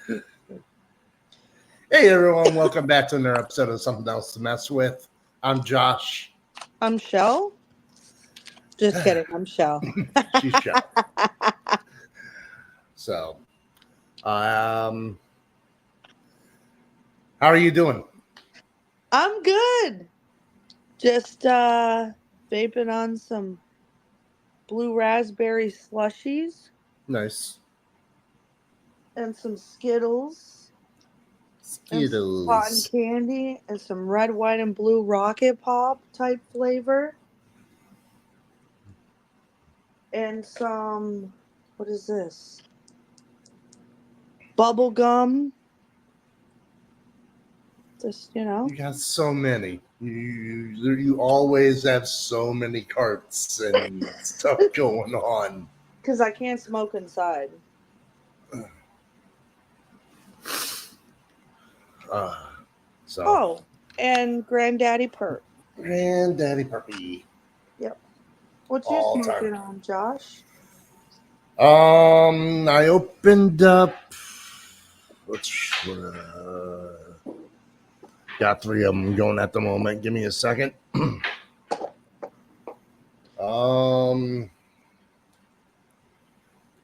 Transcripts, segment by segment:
Hey everyone, welcome back to another episode of Something Else to Mess With. I'm Josh. I'm Chelle. Just kidding. I'm Chelle. She's Chelle. So, how are you doing? I'm good. Just vaping on some blue raspberry slushies Nice. and some Skittles and some cotton Skittles. candy and some red, white, and blue rocket pop type flavor and some, what is this? Bubble gum. Just, You got so many. You always have so many carts and stuff going on. because I can't smoke inside. So, Oh, and Granddaddy Perp. Granddaddy Puppy. Yep. What you All smoking time. on, Josh? I opened up. Got three of them going at the moment. Give me a second.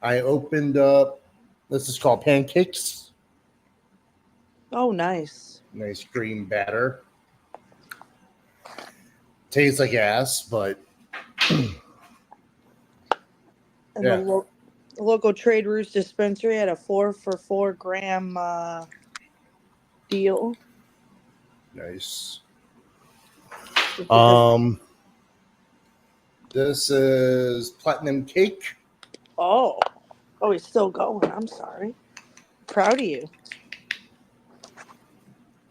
I opened up. This is called pancakes. Oh, nice. Nice green batter. Tastes like ass, but And yeah, the local Trade Routes dispensary had a 4 for $4 deal. nice. Just because- This is platinum cake. oh, he's still going. I'm sorry. Proud of you.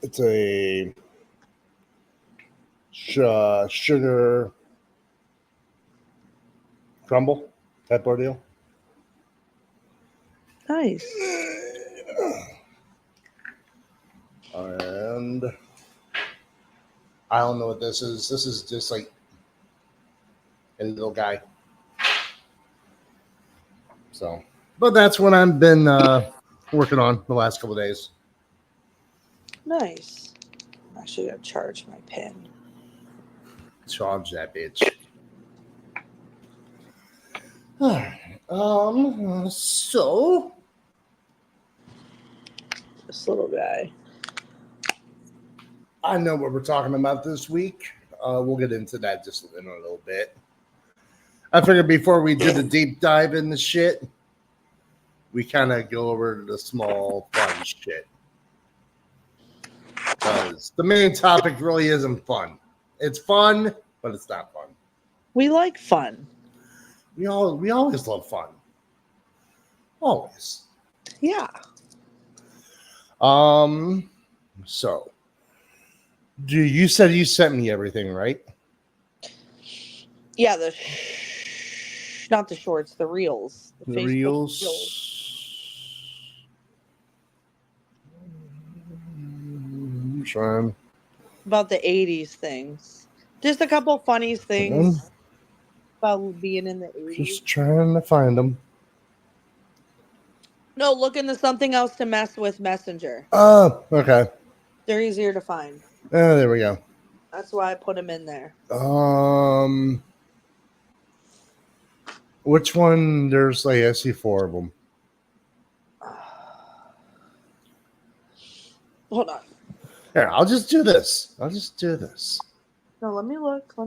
It's a sugar crumble type ordeal. Nice. And I don't know what this is. This is just like a little guy. So, but that's what I've been working on the last couple of days. Nice. I'm actually gonna charge my pen. Charge that bitch. All right. So This little guy. I know what we're talking about this week. We'll get into that just in a little bit. I figured before we do the deep dive in the shit, we kind of go over the small fun shit. Because the main topic really isn't fun. It's fun, but it's not fun. We like fun. We always love fun. Always. Yeah. So you said you sent me everything, right? Yeah, not the shorts, the reels. The Facebook reels. I'm trying. About the 80s things. Just a couple funny things about being in the 80s. Just trying to find them. No, look into something else to mess with Messenger. Oh, okay. They're easier to find. Oh, there we go. That's why I put them in there. Which one? There's like I see four of them. Hold on. Here, I'll just do this. No, let me look. I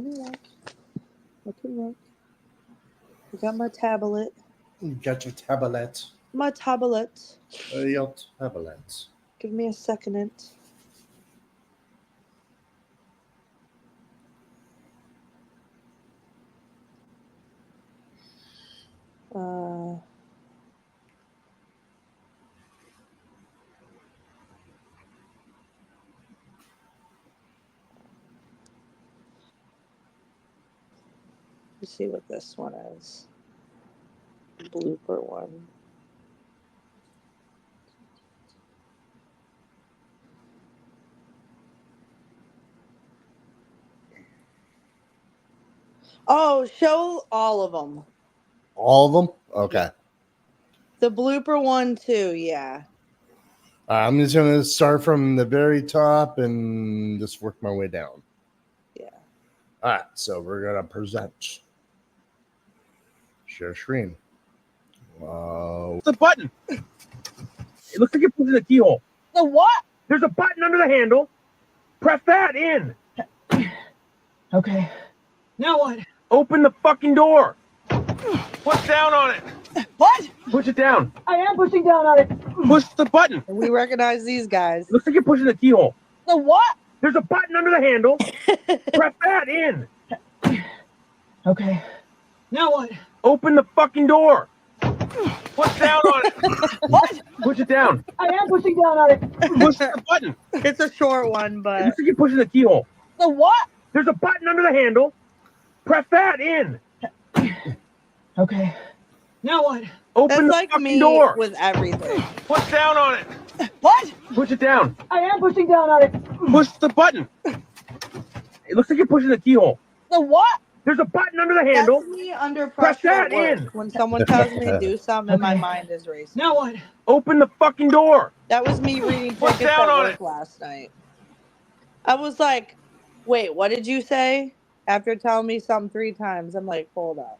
got my tablet. You got your tablet. My tablet. Your tablet. Give me a second. Let's see what this one is. Blooper one. Oh, show all of them. All of them? Okay. The blooper one too, yeah. I'm just going to start from the very top and just work my way down. Yeah. All right, so we're going to present. Share screen. What's the button? It looks like you're pushing the keyhole. The what? There's a button under the handle. Press that in. Okay. Now what? Open the fucking door. Push down on it. What? Push it down. I am pushing down on it. Push the button. We recognize these guys. It looks like you're pushing the keyhole. The what? There's a button under the handle. Press that in. Okay. Now what? Open the fucking door. Push down on it. What? Push it down. I am pushing down on it. Push the button. It's a short one, It but looks like you're pushing the keyhole. the what? There's a button under the handle. Press that in. Okay. Now what? Open that's the like fucking me door. with everything. Push down on it. What? Push it down. I am pushing down on it. Push the button. It looks like you're pushing the keyhole. The what? There's a button under the handle. That's me under Press pressure at that work. in. When someone tells me to do something, my Okay. mind is racing. Now what? Open the fucking door. That was me reading Push tickets down at on work it. last night. I was like, wait, what did you say? After telling me something 3 times, I'm like, hold up.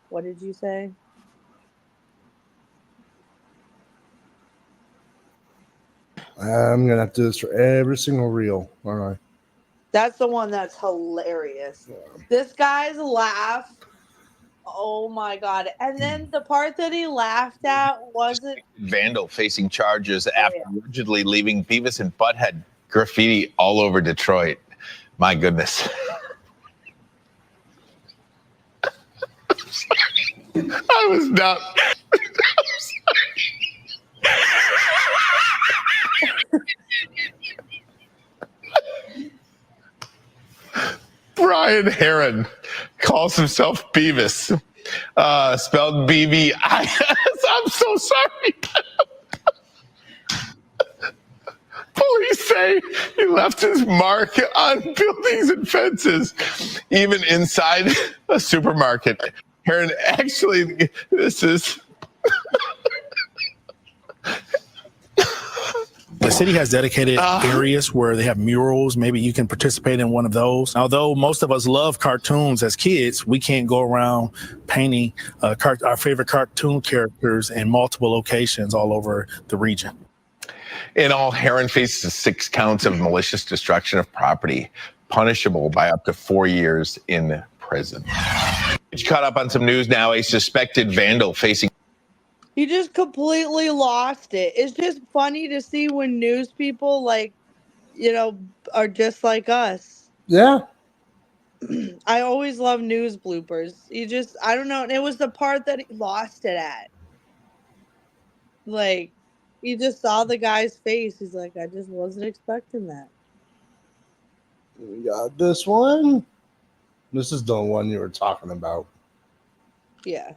What did you say? I'm going to have to do this for every single reel. All right. That's the one that's hilarious. This guy's laugh. Oh my God. And then the part that he laughed at wasn't. Vandal facing charges after allegedly leaving Beavis and Butthead graffiti all over Detroit. My goodness. I was not. Brian Heron calls himself Beavis, spelled B-V-I-S. I'm so sorry. Police say he left his mark on buildings and fences, even inside a supermarket. Heron actually, this is. The city has dedicated areas where they have murals. Maybe you can participate in one of those. Although most of us love cartoons as kids, we can't go around painting our favorite cartoon characters in multiple locations all over the region. In all, Heron faces 6 counts of malicious destruction of property, punishable by up to 4 years in prison. Caught up on some news now. A suspected vandal facing. He just completely lost it. It's just funny to see when news people, like, you know, are just like us. Yeah. I always love news bloopers. I don't know. And it was the part that he lost it at. Like, he just saw the guy's face. He's like, I just wasn't expecting that. We got this one. This is the one you were talking about. Yeah.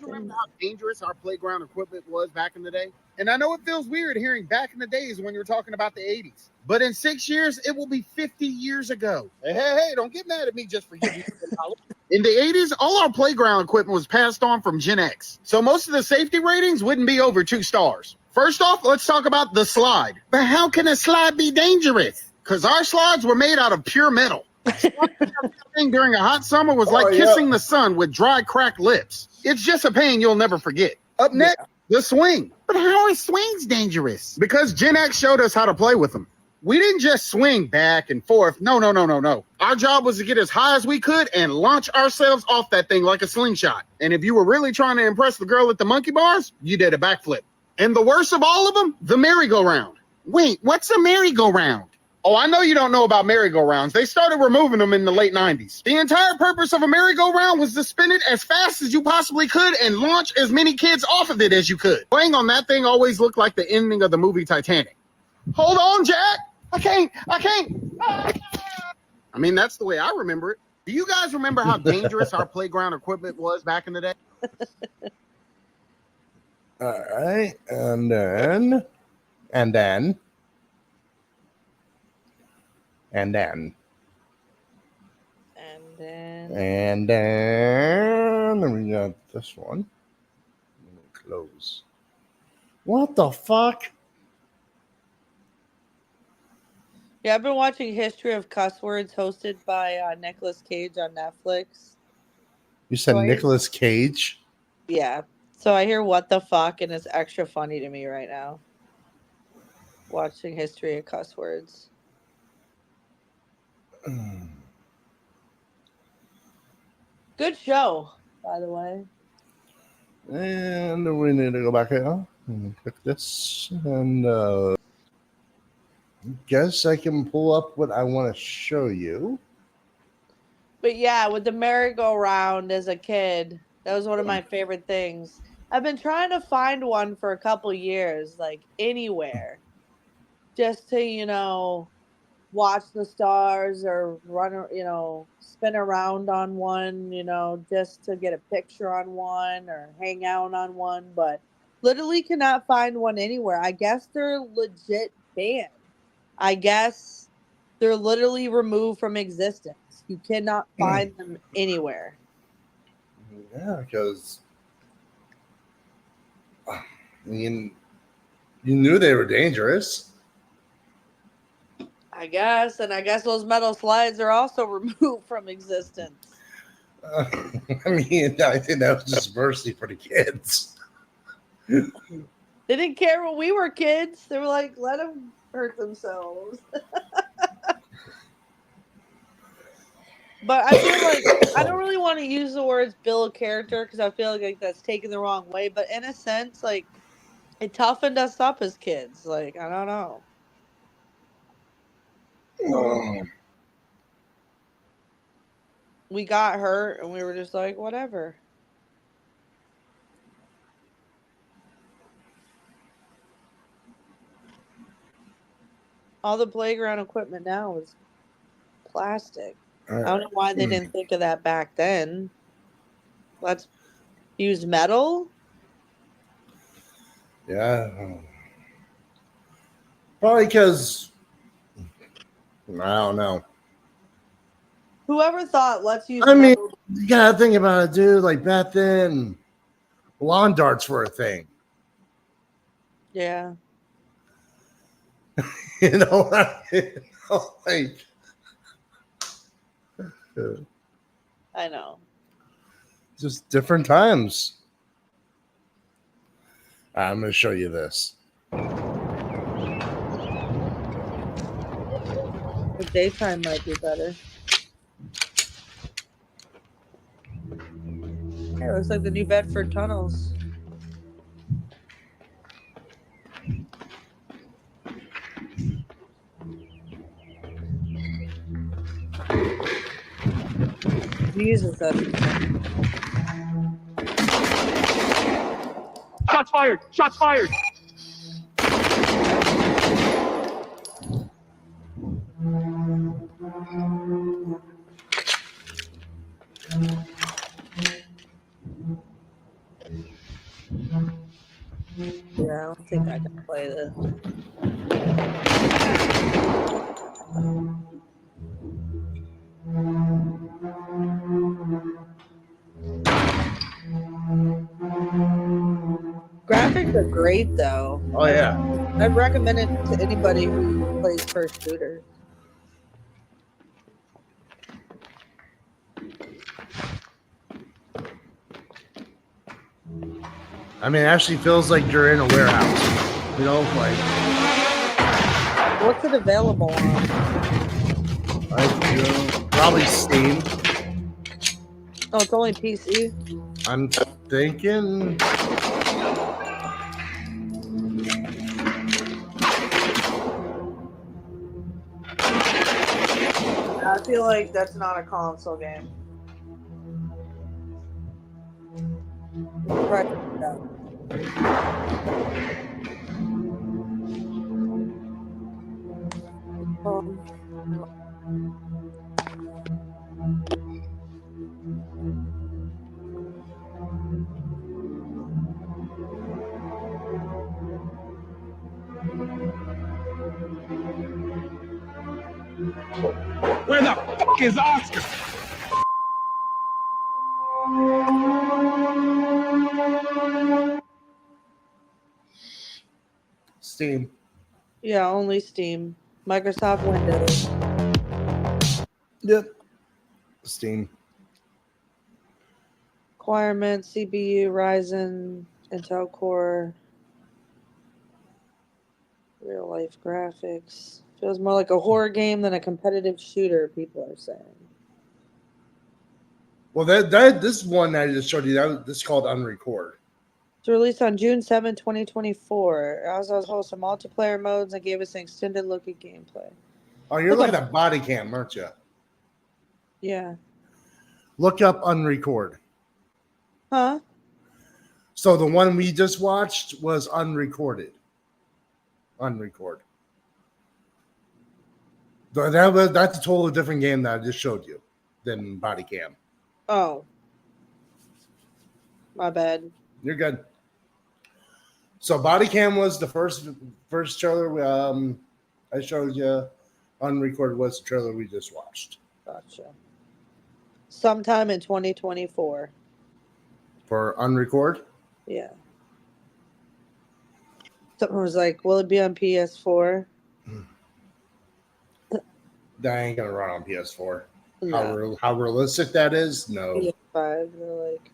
Remember how dangerous our playground equipment was back in the day? And I know it feels weird hearing back in the days when you were talking about the 80s. But in 6 years, it will be 50 years ago. Hey, don't get mad at me just for giving you the knowledge. In the 80s, all our playground equipment was passed on from Gen X. So most of the safety ratings wouldn't be over 2 stars. First off, let's talk about the slide. But how can a slide be dangerous? Because our slides were made out of pure metal. During a hot summer was like kissing the sun with dry, cracked lips. It's just a pain you'll never forget. Up next, the swing. But how are swings dangerous? Because Gen X showed us how to play with them. We didn't just swing back and forth. No. Our job was to get as high as we could and launch ourselves off that thing like a slingshot. And if you were really trying to impress the girl at the monkey bars, you did a backflip. And the worst of all of them, the merry-go-round. Wait, what's a merry-go-round? Oh, I know you don't know about merry-go-rounds. They started removing them in the late 90s. The entire purpose of a merry-go-round was to spin it as fast as you possibly could and launch as many kids off of it as you could. Playing on that thing always looked like the ending of the movie Titanic. Hold on, Jack. I can't. I mean, that's the way I remember it. Do you guys remember how dangerous our playground equipment was back in the day? All right. And then. Then we got this one. Close. What the fuck? Yeah, I've been watching History of Cuss Words hosted by Nicolas Cage on Netflix. You said So Nicolas Cage? Yeah. So I hear what the fuck, and it's extra funny to me right now. Watching History of Cuss Words. Good show, by the way. And we need to go back here and click this. And guess I can pull up what I want to show you. But yeah, with the merry-go-round as a kid, that was one of my favorite things. I've been trying to find one for a couple years, like anywhere, just to, watch the stars or run, spin around on one, just to get a picture on one or hang out on one. But literally cannot find one anywhere. I guess they're legit banned. I guess they're literally removed from existence. You cannot find them anywhere. Yeah, because you knew they were dangerous. I guess. And I guess those metal slides are also removed from existence. I mean, I think that was just mercy for the kids. They didn't care when we were kids. They were like, let them hurt themselves. But I feel like I don't really want to use the words build character because I feel like that's taken the wrong way. But in a sense, like, it toughened us up as kids. Like, I don't know. We got hurt and we were just like, whatever. All the playground equipment now is plastic. I don't know why they didn't think of that back then. Let's use metal. Yeah. Probably because, I don't know. Whoever thought let's use I mean, metal. you gotta think about it, dude. Like back then, lawn darts were a thing. Yeah. You know, like. I know. Just different times. I'm going to show you this. The daytime might be better. Yeah, it looks like the New Bedford tunnels. Jesus, that's Shots fired! Shots fired! yeah. I don't think I can play this. Graphics are great though. Oh, yeah. I'd recommend it to anybody who plays first shooters. I mean, it actually feels like you're in a warehouse. You know, like. What's it available on? Probably Steam. Oh, it's only PC. I'm thinking. I feel like that's not a console game. Right. Where the fuck is Oscar? Steam. Yeah, only Steam. Microsoft Windows. Yep. Steam. Requirements, CPU, Ryzen, Intel Core, real life graphics. Feels more like a horror game than a competitive shooter, people are saying. Well, this one I just showed you, this is called Unrecord. It's released on June 7, 2024. It also hosts some multiplayer modes and gave us an extended look at gameplay. Oh, you're looking at body cam, aren't you? Yeah. Look up Unrecord. Huh? So the one we just watched was unrecorded. Unrecord. That's a totally different game that I just showed you than body cam. Oh. My bad. You're good. So body cam was the first trailer I showed you. Unrecorded was the trailer we just watched. Gotcha. Sometime in 2024. For Unrecord? Yeah. Someone was like, will it be on PS4? That ain't gonna run on PS4. No. How realistic that is? No. PS5, they're like,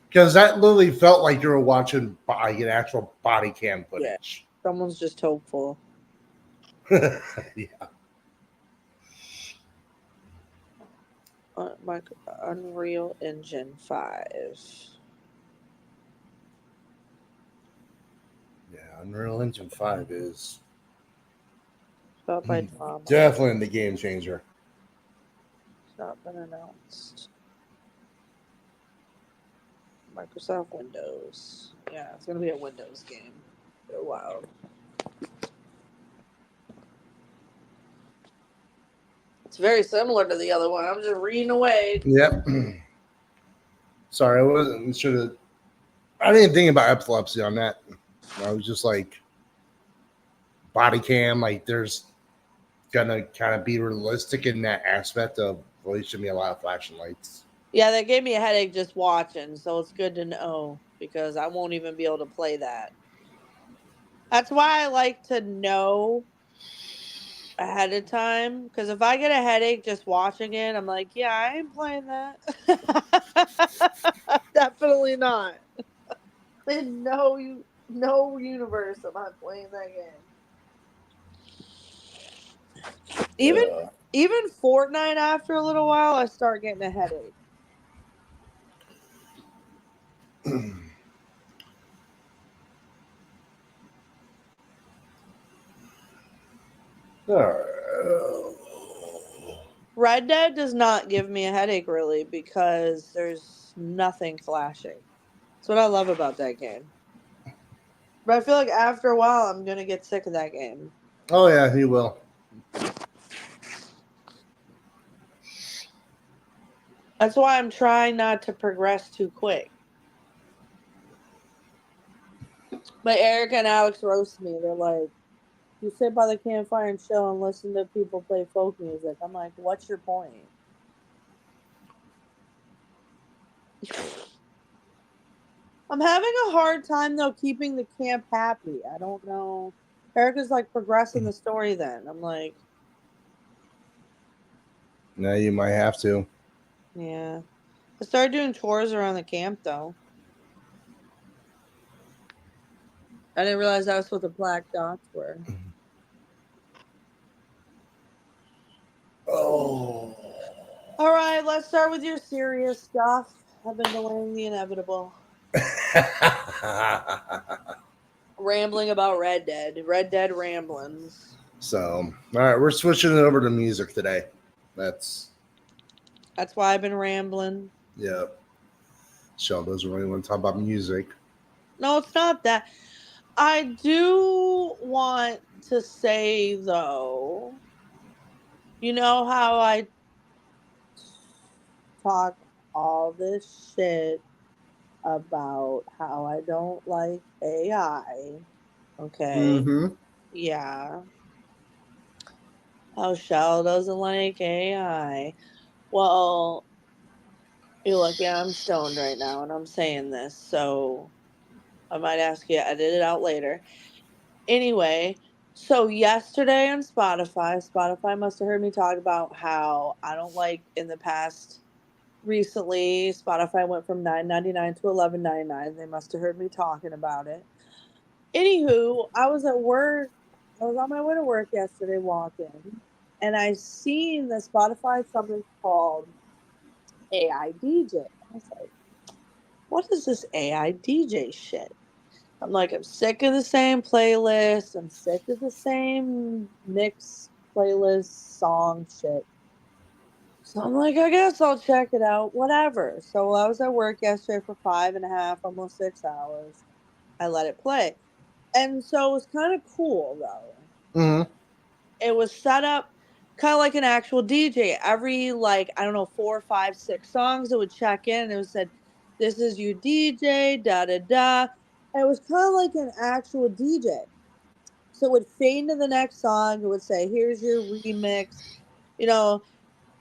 Because that literally felt like you were watching like an actual body cam footage. someone's just hopeful. Yeah. Unreal Engine 5. Yeah, Unreal Engine 5 is Shot by Drama. definitely the game changer. It's not been announced. Microsoft Windows. Yeah, it's gonna be a Windows game. Oh, wow. It's very similar to the other one. I'm just reading away. Yep. Sorry, I wasn't should have. I didn't think about epilepsy on that. I was just like body cam. Like there's gonna kind of be realistic in that aspect of. Well, there should be a lot of flashing lights. Yeah, that gave me a headache just watching, so it's good to know because I won't even be able to play that. That's why I like to know ahead of time, because if I get a headache just watching it, I'm like, yeah, I ain't playing that. Definitely not. In no universe am I playing that game. Even Fortnite, after a little while, I start getting a headache. Red Dead does not give me a headache really because there's nothing flashing. That's what I love about that game. But I feel like after a while I'm gonna get sick of that game. Oh yeah, he will. That's why I'm trying not to progress too quick. But Eric and Alex roast me. They're like, you sit by the campfire and chill and listen to people play folk music. I'm like, what's your point? I'm having a hard time though keeping the camp happy. I don't know. Eric is like progressing the story then. I'm like, No, you might have to. yeah. I started doing chores around the camp though. I didn't realize that's what the black dots were. Oh. All right, let's start with your serious stuff. I've been delaying the inevitable. Rambling about Red Dead. Red Dead ramblings. So, all right, we're switching it over to music today. That's why I've been rambling. Yeah. Shell doesn't really want to talk about music. No, it's not that. I do want to say, though, you know how I talk all this shit about how I don't like AI, okay? Mm-hmm. Yeah. How Shell doesn't like AI. Well, you're lucky I'm stoned right now and I'm saying this, so I might ask you to edit it out later. Anyway, so yesterday on Spotify must have heard me talk about how I don't like in the past recently Spotify went from $9.99 to $11.99. They must have heard me talking about it. Anywho, I was at work. I was on my way to work yesterday walking, and I seen the Spotify something called AI DJ. I was like, what is this AI DJ shit? I'm like, I'm sick of the same playlist. I'm sick of the same mix playlist song shit. So I'm like, I guess I'll check it out. Whatever. So I was at work yesterday for 5.5, almost 6 hours. I let it play. And so it was kind of cool though. Mm-hmm. It was set up kind of like an actual DJ. Every like, I don't know, 4, 5, 6 songs it would check in and it would said, this is your DJ, da da da. And it was kind of like an actual DJ. So it would fade to the next song. It would say, here's your remix, you know.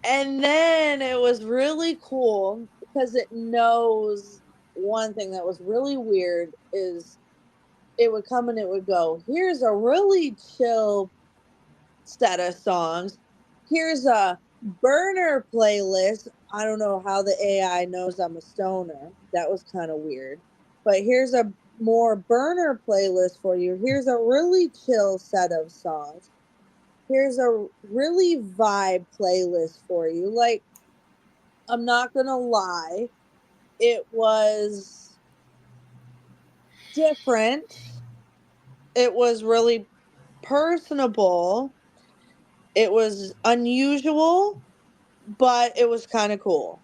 And then it was really cool because it knows one thing that was really weird is it would come and it would go, here's a really chill set of songs. Here's a burner playlist. I don't know how the AI knows I'm a stoner. That was kind of weird. But here's a more burner playlist for you. Here's a really chill set of songs. Here's a really vibe playlist for you. Like, I'm not going to lie, it was different. It was really personable. It was unusual, but it was kind of cool.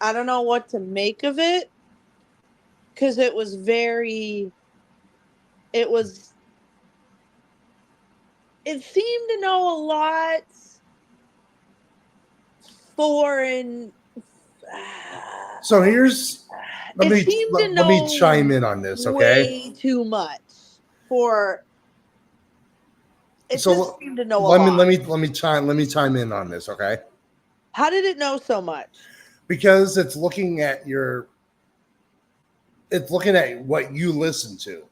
I don't know what to make of it because it was very, it was, it seemed to know a lot foreign. So here's let It me seemed to let me know chime in on this, okay? way too much for. It So just seemed to know a let me lot. let me chime in on this, okay? How did it know so much? Because it's looking at what you listen to.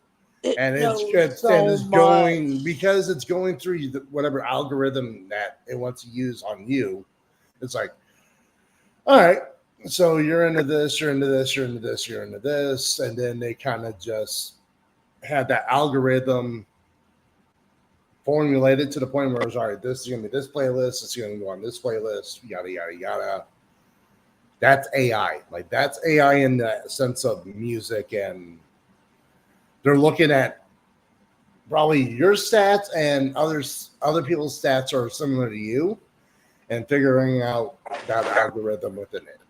It And knows so going much. because it's going through whatever algorithm that it wants to use on you. It's like, all right, so you're into this, you're into this, you're into this, you're into this, and then they kind of just had that algorithm formulated to the point where it's all right. This is gonna be this playlist. It's gonna go on this playlist. Yada yada yada. That's AI. Like that's AI in the sense of music, and they're looking at probably your stats and other people's stats are similar to you, and figuring out that algorithm within it.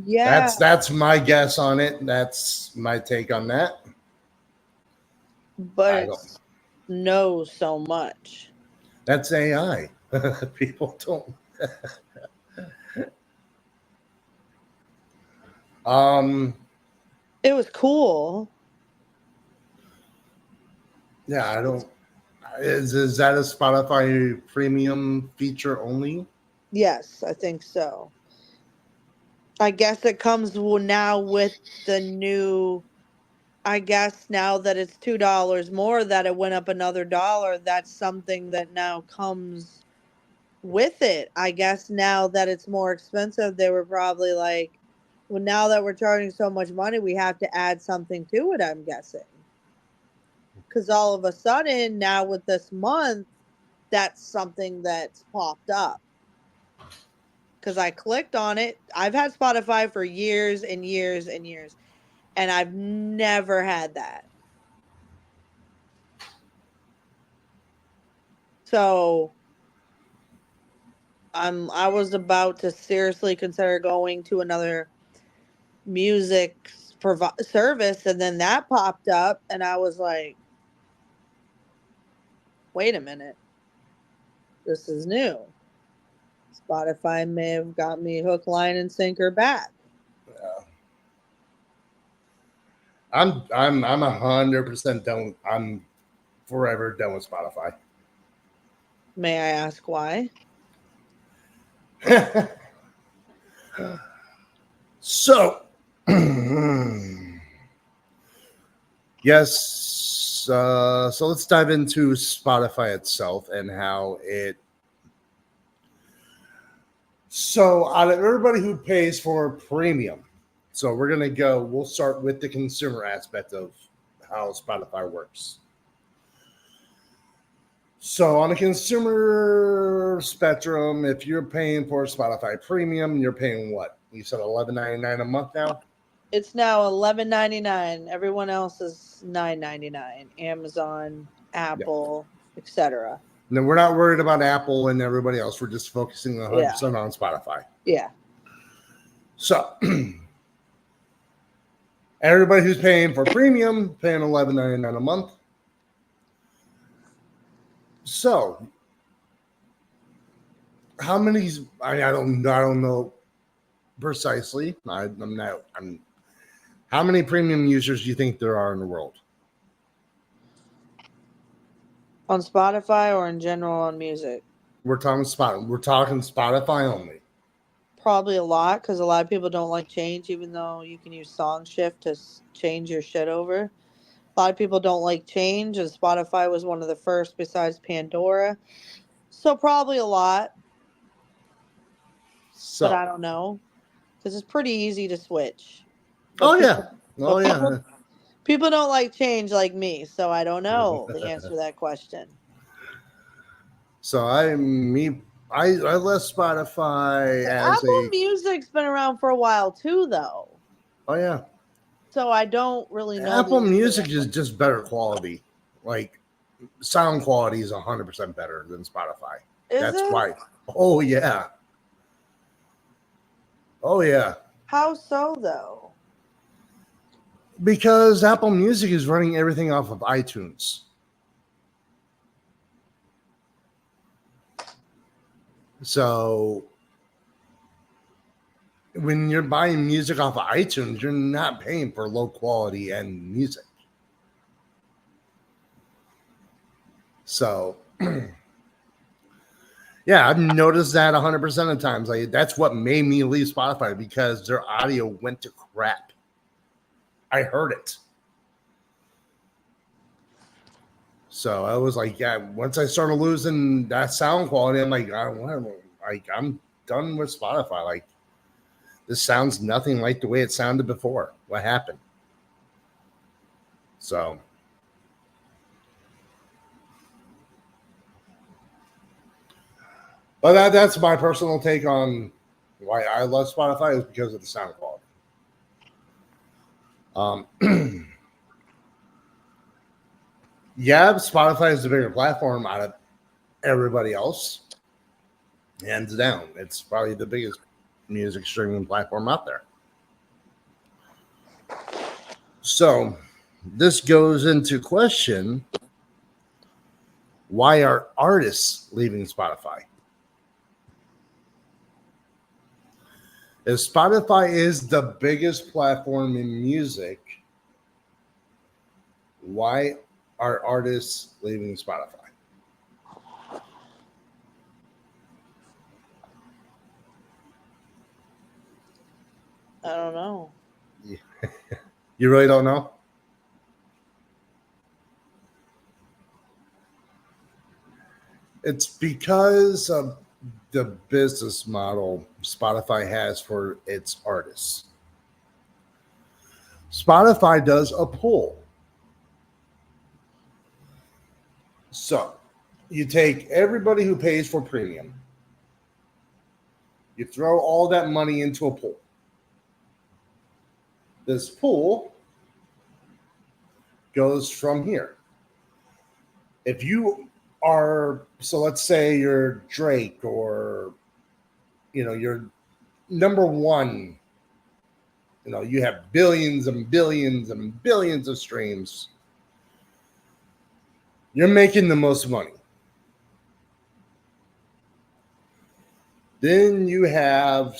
Yeah, That's my guess on it. That's my take on that. but I it don't. knows so much. That's AI. People don't. It was cool. Yeah, I don't. Is that a Spotify premium feature only? Yes, I think so. I guess it comes now with the new. I guess now that it's $2 more, that it went up another dollar. That's something that now comes with it. I guess now that it's more expensive, they were probably like, well, now that we're charging so much money, we have to add something to it, I'm guessing. Because all of a sudden, now with this month, that's something that's popped up. Because I clicked on it. I've had Spotify for years and years and years, and I've never had that. So I was about to seriously consider going to another music service, and then that popped up, and I was like, wait a minute, this is new. Spotify may have got me hook, line, and sinker back. Yeah. I'm 100% done. I'm forever done with Spotify. May I ask why? So, yes. So let's dive into Spotify itself and how it. So, out of everybody who pays for premium, so we'll start with the consumer aspect of how Spotify works. So, on a consumer spectrum, if you're paying for Spotify premium, you're paying what? You said $11.99 a month now? It's now $11.99. Everyone else is $9.99. Amazon, Apple, etc. No, we're not worried about Apple and everybody else. We're just focusing 100% on Spotify. Yeah. So, everybody who's paying for premium, paying $11.99 a month. So, how many? I don't know precisely. How many premium users do you think there are in the world? On Spotify or in general on music? We're talking Spotify only. Probably a lot, because a lot of people don't like change, even though you can use Song Shift to change your shit over. A lot of people don't like change, and Spotify was one of the first besides Pandora. So probably a lot, So, but I don't know, because it's pretty easy to switch. People don't like change like me, so I don't know the answer to that question. So I left Spotify as Apple Music's been around for a while too, though. Oh yeah. So I don't really know. Apple Music is just better quality. Like sound quality is 100% better than Spotify. That's why. Oh yeah. Oh yeah. How so though? Because Apple Music is running everything off of iTunes. So when you're buying music off of iTunes, you're not paying for low quality and music. So yeah, I've noticed that 100% of times. Like that's what made me leave Spotify, because their audio went to crap. I heard it. So I was like, yeah, once I started losing that sound quality, I'm like, I'm done with Spotify. Like, this sounds nothing like the way it sounded before. What happened? So, but that's my personal take on why I love Spotify, is because of the sound quality. Yeah, Spotify is the bigger platform out of everybody else. Hands down. It's probably the biggest music streaming platform out there. So this goes into question, why are artists leaving Spotify? If Spotify is the biggest platform in music, why are artists leaving Spotify? I don't know. You really don't know? It's because of the business model Spotify has for its artists. Spotify does a pool. So you take everybody who pays for premium, you throw all that money into a pool. This pool goes from here. If you are, so let's say you're Drake, or you're number one, you have billions and billions and billions of streams, you're making the most money. Then you have,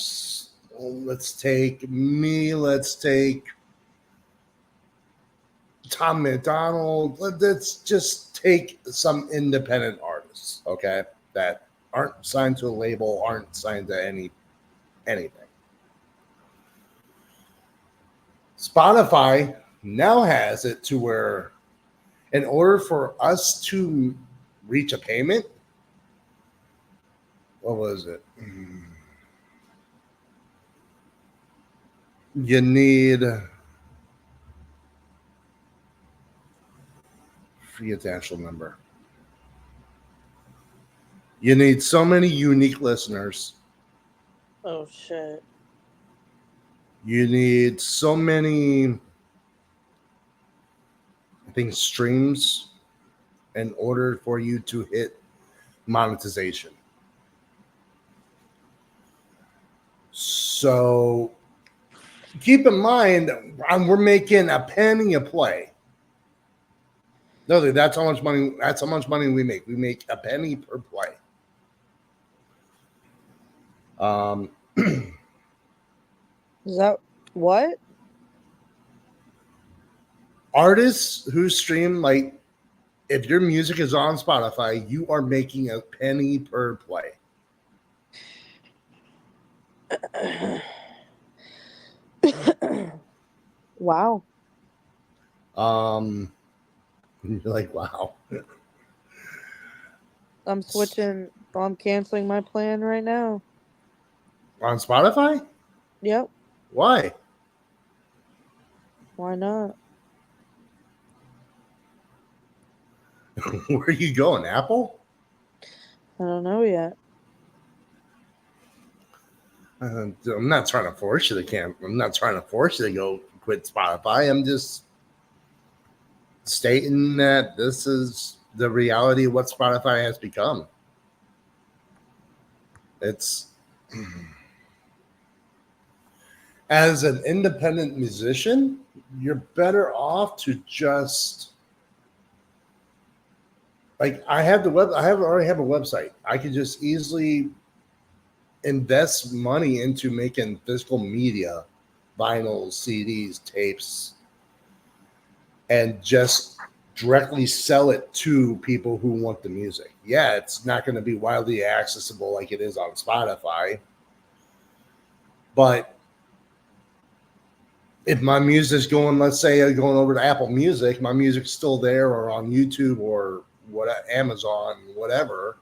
let's take Tom McDonald. Let's just take some independent artists, okay, that aren't signed to a label, aren't signed to anything. Spotify now has it to where in order for us to reach a payment, what was it? You need, forget the actual number. You need so many unique listeners. Oh shit. You need so many, I think, streams in order for you to hit monetization. So keep in mind, we're making a penny a play. No, that's how much money. That's how much money we make. We make a penny per play. Is that what? Artists who stream, like, if your music is on Spotify, you are making a penny per play. Wow. You're like, wow. I'm switching. I'm canceling my plan right now. On Spotify? Yep. Why? Why not? Where are you going? Apple? I don't know yet. I'm not trying to force you to camp. I'm not trying to force you to go quit Spotify. I'm just stating that this is the reality of what Spotify has become. It's as an independent musician, you're better off to just like I already have a website. I could just easily invest money into making physical media, vinyls, CDs, tapes, and just directly sell it to people who want the music. Yeah, it's not going to be widely accessible like it is on Spotify, but if my music's going, let's say going over to Apple Music, my music's still there or on YouTube or what, Amazon, whatever,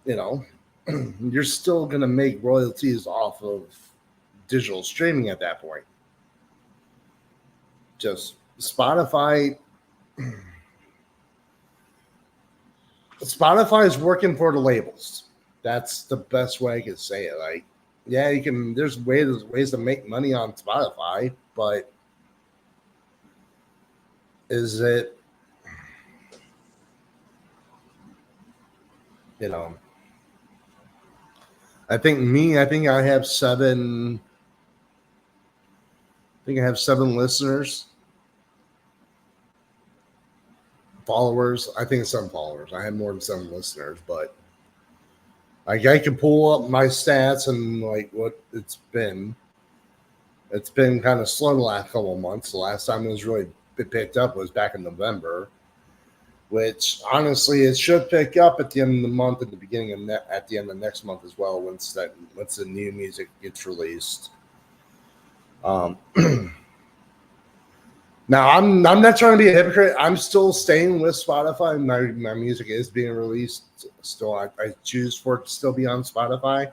you know, you're still going to make royalties off of digital streaming at that point. Just Spotify is working for the labels. That's the best way I could say it. Like, yeah, you can, there's ways to make money on Spotify, but is it, you know, I think I have seven listeners, followers. I think it's 7 followers. I have more than 7 listeners, but like I can pull up my stats and like what it's been. It's been kind of slow the last couple of months. The last time it was really picked up was back in November, which honestly it should pick up at the end of the month, at the beginning of at the end of next month as well. Once the new music gets released. Now I'm not trying to be a hypocrite. I'm still staying with Spotify. My music is being released. Still, I choose for it to still be on Spotify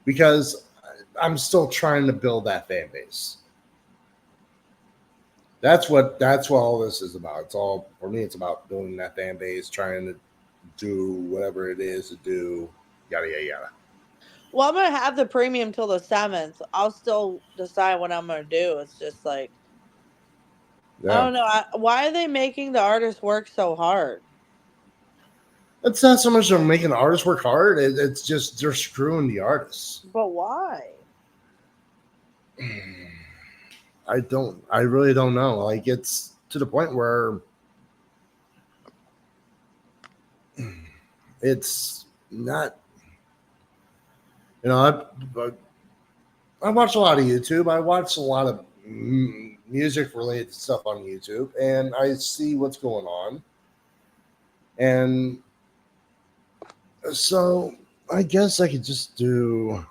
because I'm still trying to build that fan base. That's what all this is about. It's all for me. It's about building that fan base, trying to do whatever it is to do. Yada yada yada. Well, I'm gonna have the premium till the 7th. I'll still decide what I'm gonna do. It's just like I don't know. Why are they making the artists work so hard? It's not so much they're making the artists work hard. It's just they're screwing the artists. But why? I really don't know. Like it's to the point where it's not. You know, I watch a lot of YouTube. I watch a lot of music related stuff on YouTube, and I see what's going on. And so I guess I could just do.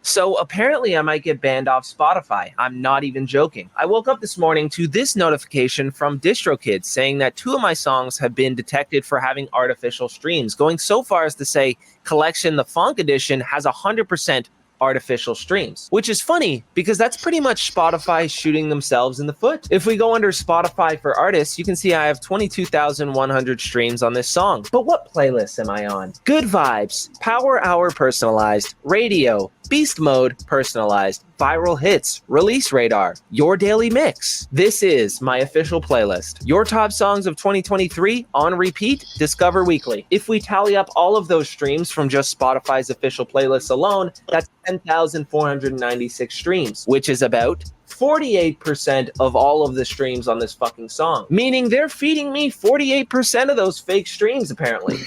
So apparently I might get banned off Spotify. I'm not even joking. I woke up this morning to this notification from DistroKid saying that 2 of my songs have been detected for having artificial streams, going so far as to say Collection the Funk Edition has 100% artificial streams, which is funny because that's pretty much Spotify shooting themselves in the foot. If we go under Spotify for artists, you can see I have 22,100 streams on this song. But what playlist am I on? Good Vibes, Power Hour Personalized, Radio, Beast Mode Personalized, Viral Hits, Release Radar, Your Daily Mix. This is my official playlist. Your top songs of 2023 on repeat, Discover Weekly. If we tally up all of those streams from just Spotify's official playlist alone, that's 10,496 streams, which is about 48% of all of the streams on this fucking song. Meaning they're feeding me 48% of those fake streams, apparently.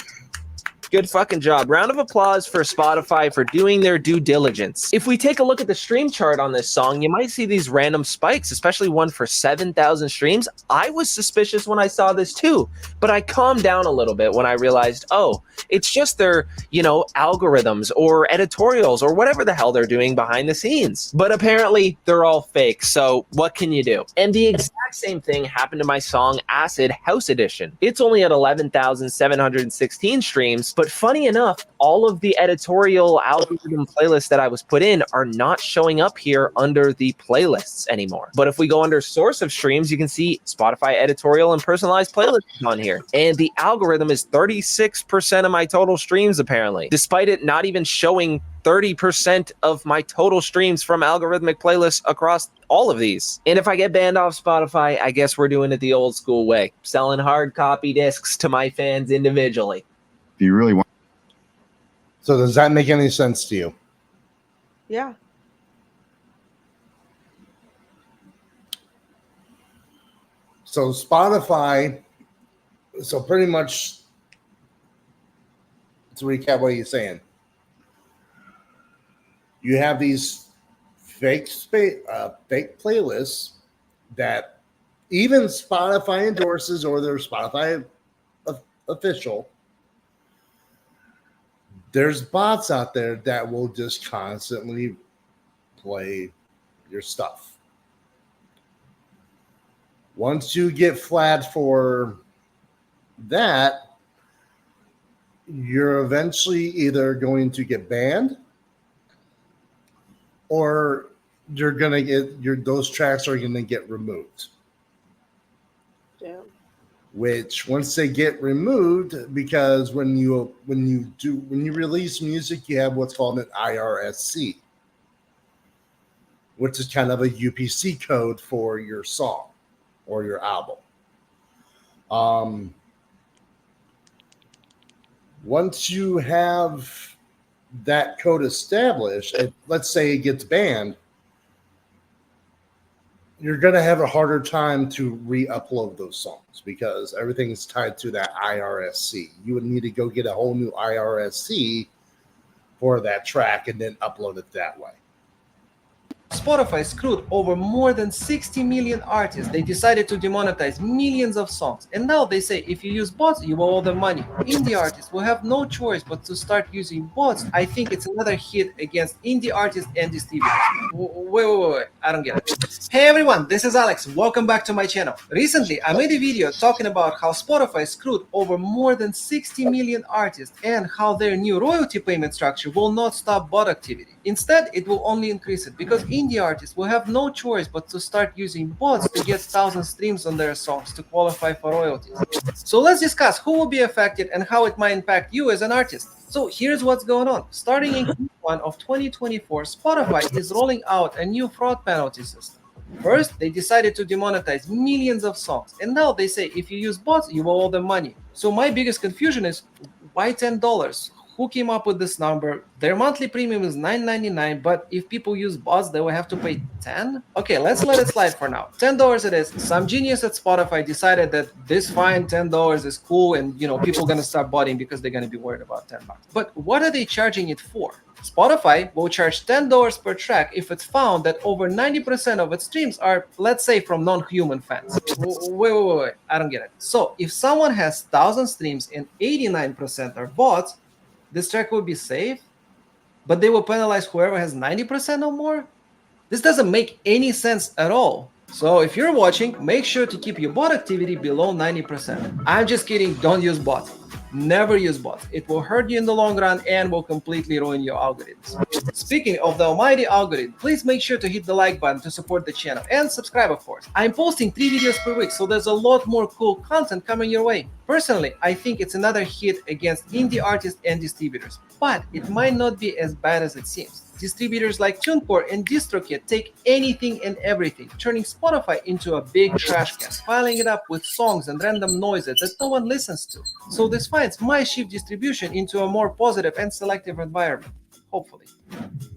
Good fucking job. Round of applause for Spotify for doing their due diligence. If we take a look at the stream chart on this song, you might see these random spikes, especially one for 7,000 streams. I was suspicious when I saw this too, but I calmed down a little bit when I realized, oh, it's just their, algorithms or editorials or whatever the hell they're doing behind the scenes. But apparently they're all fake, so what can you do? And the exact same thing happened to my song Acid House Edition. It's only at 11,716 streams, but funny enough, all of the editorial algorithm playlists that I was put in are not showing up here under the playlists anymore. But if we go under source of streams, you can see Spotify editorial and personalized playlists on here. And the algorithm is 36% of my total streams, apparently, despite it not even showing 30% of my total streams from algorithmic playlists across all of these. And if I get banned off Spotify, I guess we're doing it the old school way, selling hard copy discs to my fans individually. If you really want. So does that make any sense to you? Yeah. So Spotify, so pretty much to recap what you're saying, you have these fake playlists that even Spotify endorses or they're Spotify official. There's bots out there that will just constantly play your stuff. Once you get flagged for that, you're eventually either going to get banned or you're going to get those tracks are going to get removed. Damn. Which once they get removed, because when you release music, you have what's called an IRSC, which is kind of a UPC code for your song or your album. Once you have that code established, let's say it gets banned, you're going to have a harder time to re-upload those songs because everything is tied to that IRSC. You would need to go get a whole new IRSC for that track and then upload it that way. Spotify screwed over more than 60 million artists. They decided to demonetize millions of songs. And now they say if you use bots, you owe them money. Indie artists will have no choice but to start using bots. I think it's another hit against indie artists and distributors. Wait. I don't get it. Hey everyone, this is Alex. Welcome back to my channel. Recently, I made a video talking about how Spotify screwed over more than 60 million artists and how their new royalty payment structure will not stop bot activity. Instead, it will only increase it because indie artists will have no choice but to start using bots to get 1,000 streams on their songs to qualify for royalties. So let's discuss who will be affected and how it might impact you as an artist. So here's what's going on. Starting in Q1 of 2024, Spotify is rolling out a new fraud penalty system. First, they decided to demonetize millions of songs, and now they say if you use bots, you owe them money. So my biggest confusion is, why $10? Who came up with this number? Their monthly premium is $9.99, but if people use bots, they will have to pay $10? Okay, let's let it slide for now. $10 it is. Some genius at Spotify decided that this fine $10 is cool, and people are gonna start botting because they're gonna be worried about $10. But what are they charging it for? Spotify will charge $10 per track if it's found that over 90% of its streams are, let's say, from non-human fans. Wait, I don't get it. So if someone has 1,000 streams and 89% are bots, this track will be safe? but they will penalize whoever has 90% or more? This doesn't make any sense at all. So if you're watching, make sure to keep your bot activity below 90%. I'm just kidding, don't use bots. Never use bots. It will hurt you in the long run and will completely ruin your algorithms. Speaking of the almighty algorithm, please make sure to hit the like button to support the channel and subscribe, of course. I'm posting 3 videos per week, so there's a lot more cool content coming your way. Personally, I think it's another hit against indie artists and distributors, but it might not be as bad as it seems. Distributors like TuneCore and DistroKid take anything and everything, turning Spotify into a big trash can, piling it up with songs and random noises that no one listens to. So this finds might shift distribution into a more positive and selective environment, hopefully.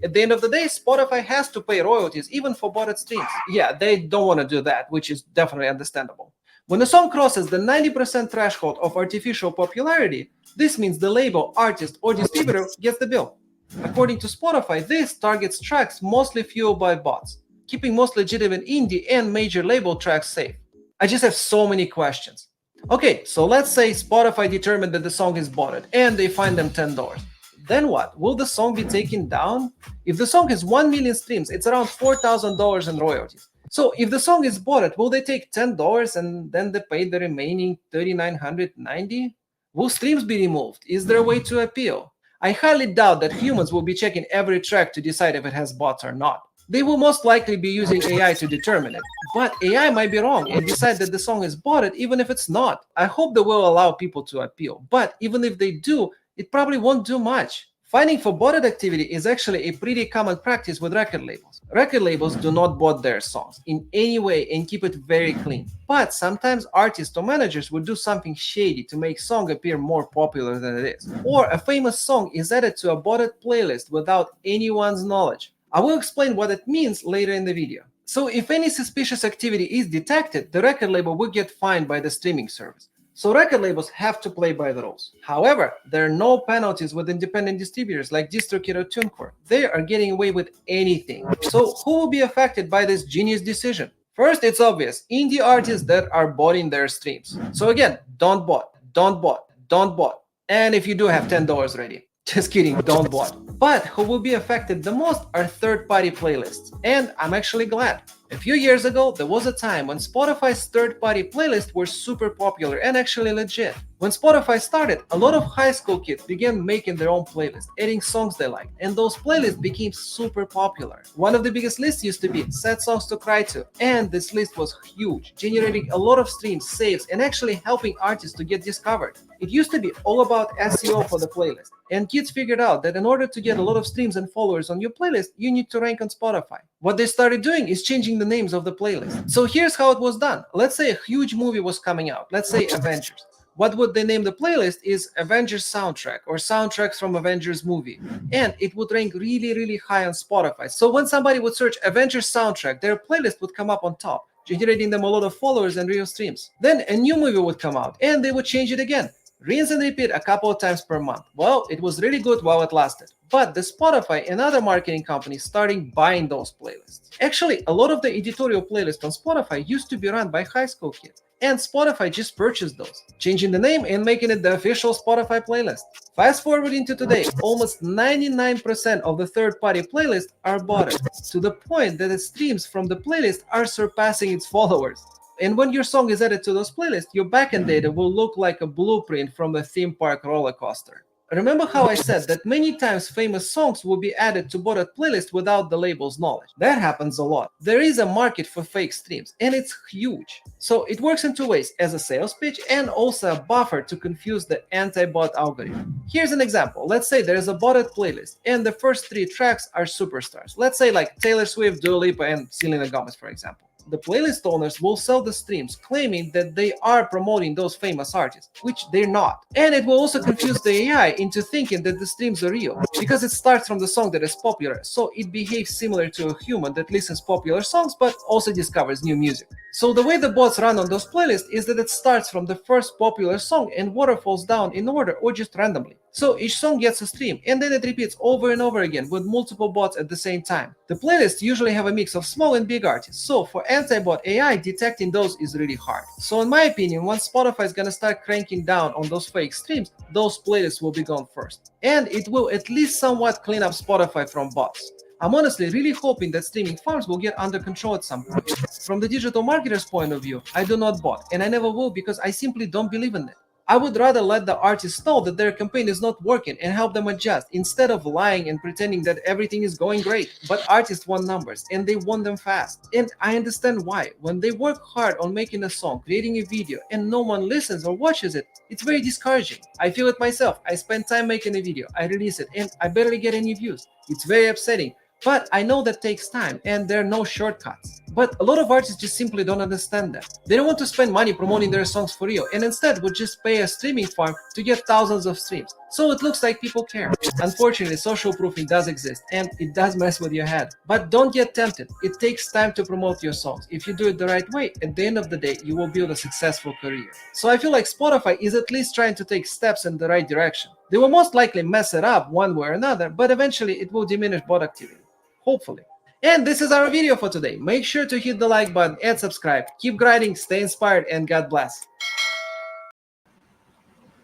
At the end of the day, Spotify has to pay royalties even for botted streams. Yeah, they don't want to do that, which is definitely understandable. When a song crosses the 90% threshold of artificial popularity, this means the label, artist, or distributor gets the bill. According to Spotify, this targets tracks mostly fueled by bots, keeping most legitimate indie and major label tracks safe. I just have so many questions. Okay, so let's say Spotify determined that the song is botted and they fine them $10. Then what? Will the song be taken down? If the song has 1 million streams, it's around $4,000 in royalties. So if the song is botted, will they take $10 and then they pay the remaining $3,990? Will streams be removed? Is there a way to appeal? I highly doubt that humans will be checking every track to decide if it has bots or not. They will most likely be using AI to determine it. But AI might be wrong and decide that the song is botted even if it's not. I hope they will allow people to appeal. But even if they do, it probably won't do much. Fining for botted activity is actually a pretty common practice with record labels. Record labels do not bot their songs in any way and keep it very clean. But sometimes artists or managers would do something shady to make song appear more popular than it is. Or a famous song is added to a botted playlist without anyone's knowledge. I will explain what it means later in the video. So if any suspicious activity is detected, the record label will get fined by the streaming service. So record labels have to play by the rules. However, there are no penalties with independent distributors like DistroKid or TuneCore. They are getting away with anything. So who will be affected by this genius decision? First, it's obvious, indie artists that are botting their streams. So again, don't bot, don't bot, don't bot. And if you do have $10 ready, just kidding, don't bot. But who will be affected the most are third-party playlists. And I'm actually glad. A few years ago, there was a time when Spotify's third-party playlists were super popular and actually legit. When Spotify started, a lot of high school kids began making their own playlists, adding songs they liked, and those playlists became super popular. One of the biggest lists used to be Sad Songs to Cry To, and this list was huge, generating a lot of streams, saves, and actually helping artists to get discovered. It used to be all about SEO for the playlist, and kids figured out that in order to get a lot of streams and followers on your playlist, you need to rank on Spotify. What they started doing is changing the names of the playlist. So here's how it was done. Let's say a huge movie was coming out, let's say Avengers. What would they name the playlist is Avengers Soundtrack or Soundtracks from Avengers Movie. And it would rank really, really high on Spotify. So when somebody would search Avengers Soundtrack, their playlist would come up on top, generating them a lot of followers and real streams. Then a new movie would come out and they would change it again. Rinse and repeat a couple of times per month. Well, it was really good while it lasted. But the Spotify and other marketing companies started buying those playlists. Actually, a lot of the editorial playlists on Spotify used to be run by high school kids. And Spotify just purchased those, changing the name and making it the official Spotify playlist. Fast forward into today, almost 99% of the third-party playlists are botted, to the point that the streams from the playlist are surpassing its followers. And when your song is added to those playlists, your backend data will look like a blueprint from a theme park roller coaster. Remember how I said that many times famous songs will be added to botted playlists without the label's knowledge? That happens a lot. There is a market for fake streams, and it's huge. So it works in two ways, as a sales pitch and also a buffer to confuse the anti-bot algorithm. Here's an example. Let's say there is a botted playlist, and the first 3 tracks are superstars. Let's say like Taylor Swift, Dua Lipa, and Selena Gomez, for example. The playlist owners will sell the streams, claiming that they are promoting those famous artists, which they're not. And it will also confuse the AI into thinking that the streams are real, because it starts from the song that is popular, so it behaves similar to a human that listens popular songs but also discovers new music. So the way the bots run on those playlists is that it starts from the first popular song and waterfalls down in order or just randomly. So each song gets a stream and then it repeats over and over again with multiple bots at the same time. The playlists usually have a mix of small and big artists, so for anti-bot AI, detecting those is really hard. So in my opinion, once Spotify is gonna start cranking down on those fake streams, those playlists will be gone first. And it will at least somewhat clean up Spotify from bots. I'm honestly really hoping that streaming farms will get under control at some point. From the digital marketer's point of view, I do not bot, and I never will because I simply don't believe in it. I would rather let the artists know that their campaign is not working and help them adjust instead of lying and pretending that everything is going great. But artists want numbers and they want them fast. And I understand why. When they work hard on making a song, creating a video, and no one listens or watches it, it's very discouraging. I feel it myself. I spend time making a video, I release it, and I barely get any views. It's very upsetting. But I know that takes time and there are no shortcuts. But a lot of artists just simply don't understand that. They don't want to spend money promoting their songs for real and instead would just pay a streaming farm to get thousands of streams. So it looks like people care. Unfortunately, social proofing does exist and it does mess with your head. But don't get tempted. It takes time to promote your songs. If you do it the right way, at the end of the day, you will build a successful career. So I feel like Spotify is at least trying to take steps in the right direction. They will most likely mess it up one way or another, but eventually it will diminish bot activity. Hopefully. And this is our video for today. Make sure to hit the like button and subscribe. Keep grinding, stay inspired, and God bless.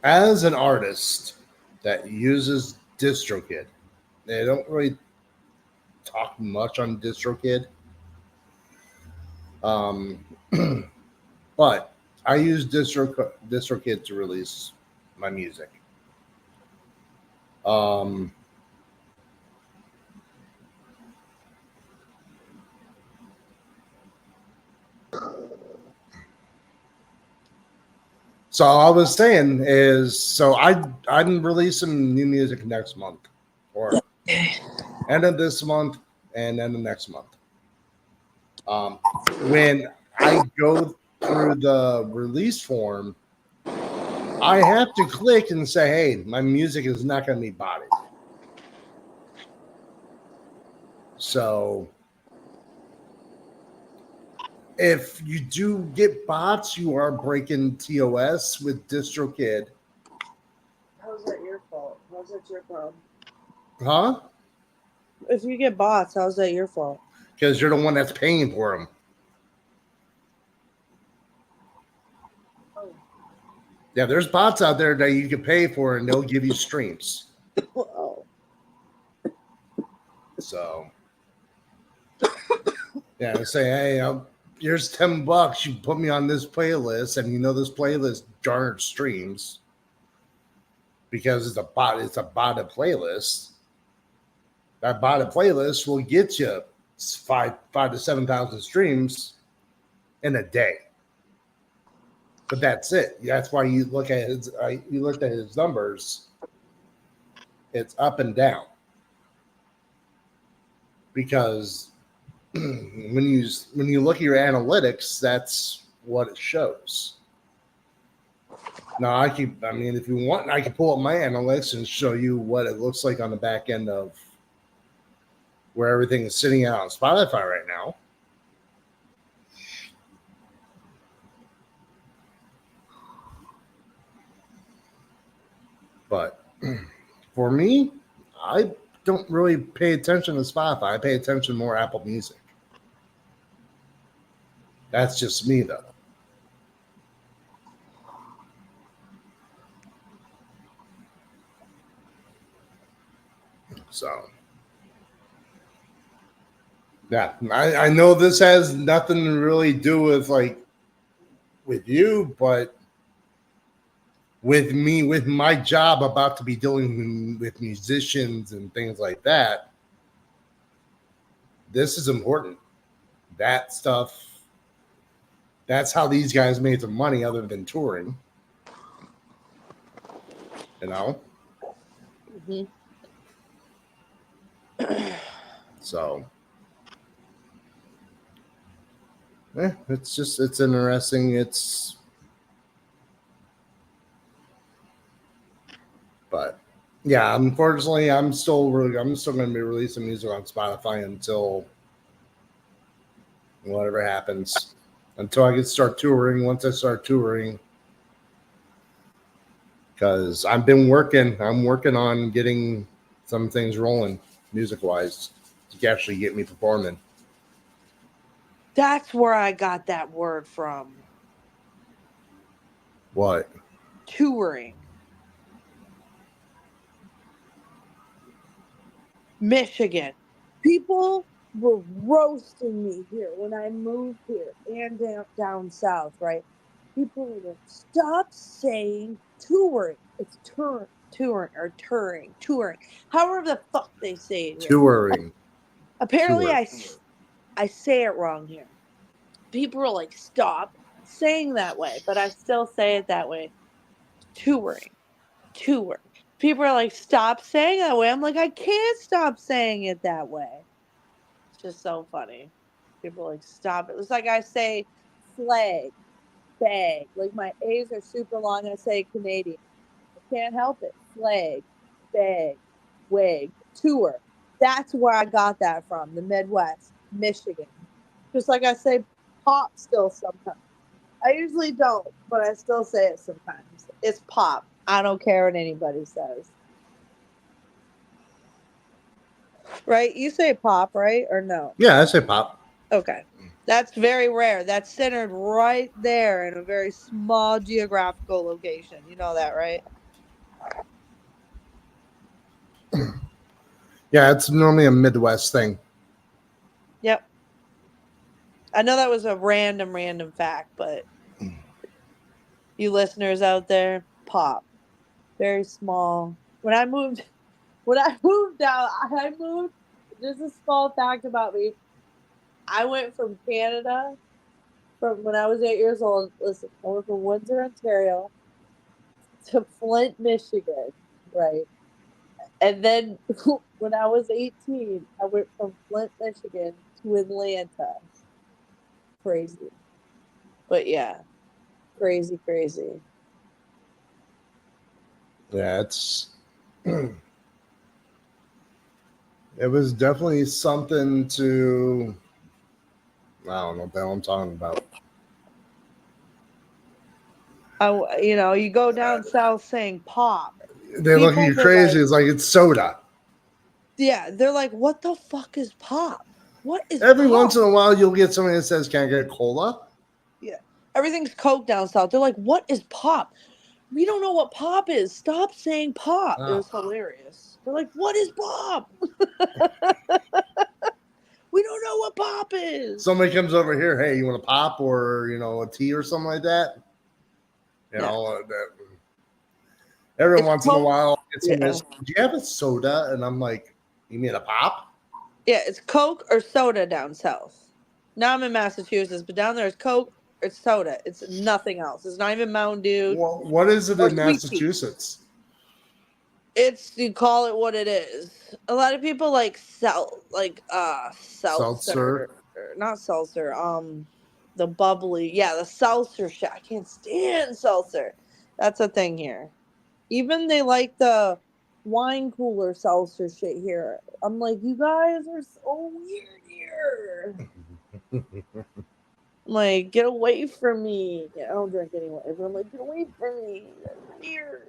As an artist that uses DistroKid, they don't really talk much on DistroKid. But I use DistroKid to release my music. So all I was saying is, so I'm releasing new music next month, or end of this month and end of next month. When I go through the release form, I have to click and say, "Hey, my music is not going to be botted." So if you do get bots, you are breaking TOS with DistroKid. How's that your fault? How's that your problem? Huh? If you get bots, how's that your fault? Because you're the one that's paying for them. Oh. Yeah, there's bots out there that you can pay for and they'll give you streams. Oh. So, yeah, say, hey, here's $10. You put me on this playlist, and you know this playlist garnered streams because it's a botted playlist. That botted playlist will get you five to 7,000 streams in a day. But that's it. That's why you look at his numbers. It's up and down because when you look at your analytics, that's what it shows. Now if you want, I can pull up my analytics and show you what it looks like on the back end of where everything is sitting out on Spotify right now. But for me, I don't really pay attention to Spotify. I pay attention more Apple Music. That's just me, though. So, yeah, I know this has nothing to really do with with you, but with me, with my job about to be dealing with musicians and things like that, this is important. That stuff, that's how these guys made some money other than touring. You know? Mm-hmm. So, it's interesting. But yeah, unfortunately, I'm still going to be releasing music on Spotify until whatever happens. until I can start touring. Once I start touring, because I'm working on getting some things rolling music wise to actually get me performing. That's where I got that word from. What? Touring. Michigan. People were roasting me here when I moved here and down south, right? People were like, stop saying touring. It's touring or touring. However the fuck they say it here. Touring. Apparently, Tour. I say it wrong here. People are like, stop saying that way, but I still say it that way. Touring. People are like, stop saying that way. I'm like, I can't stop saying it that way. It's just so funny. People are like, stop it. It's like I say flag, bag. Like my A's are super long. I say Canadian. I can't help it. Flag, bag, wig, tour. That's where I got that from. The Midwest, Michigan. Just like I say pop still sometimes. I usually don't, but I still say it sometimes. It's pop. I don't care what anybody says. Right? You say pop, right? Or no? Yeah, I say pop. Okay. That's very rare. That's centered right there in a very small geographical location. You know that, right? Yeah, it's normally a Midwest thing. Yep. I know that was a random fact, but you listeners out there, pop. Very small. When I moved out, I moved, just a small fact about me. I went from Canada from when I was 8 years old. Listen, I went from Windsor, Ontario to Flint, Michigan, right? And then when I was 18, I went from Flint, Michigan to Atlanta. Crazy. But yeah, crazy. Yeah, it's it was definitely something to I don't know what the hell I'm talking about. You go down south saying pop. They look at People you were crazy. like, It's like it's soda. yeah, they're like, what the fuck is pop? What is Every pop? once in a while, you'll get somebody that says, "Can I get cola?" Yeah. Everything's Coke down south. They're like, what is pop? We don't know what pop is. Stop saying pop. It Oh. was hilarious. They're like, what is pop? We don't know what pop is. Somebody comes over here, hey, you want a pop or a tea or something like that? Every It's once in a Coke. while, it's Yeah. do you have a soda? And I'm like, you mean a pop? Yeah, it's Coke or soda down south. Now I'm in Massachusetts, but down there it's Coke, it's soda. It's nothing else. It's not even Mountain Dew What is it or in sweet tea. Massachusetts? You call it what it is. A lot of people like seltzer, not seltzer. The bubbly, yeah, the seltzer shit. I can't stand seltzer. That's a thing here. Even they like the wine cooler seltzer shit here. I'm like, you guys are so weird here. I'm like, get away from me. I don't drink anyway, but I'm like, get away from me. That's weird.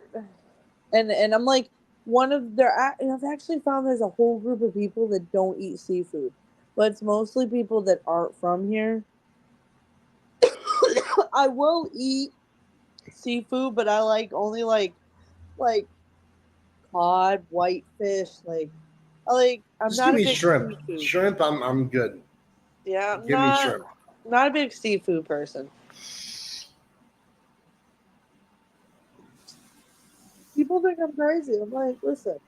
And I'm like, I've actually found there's a whole group of people that don't eat seafood, but it's mostly people that aren't from here. I will eat seafood, but I only like cod, whitefish. I'm Just not give a me big shrimp. seafood. Shrimp, I'm good. Yeah, Give me shrimp. not a big seafood person. People think I'm crazy. I'm like, listen,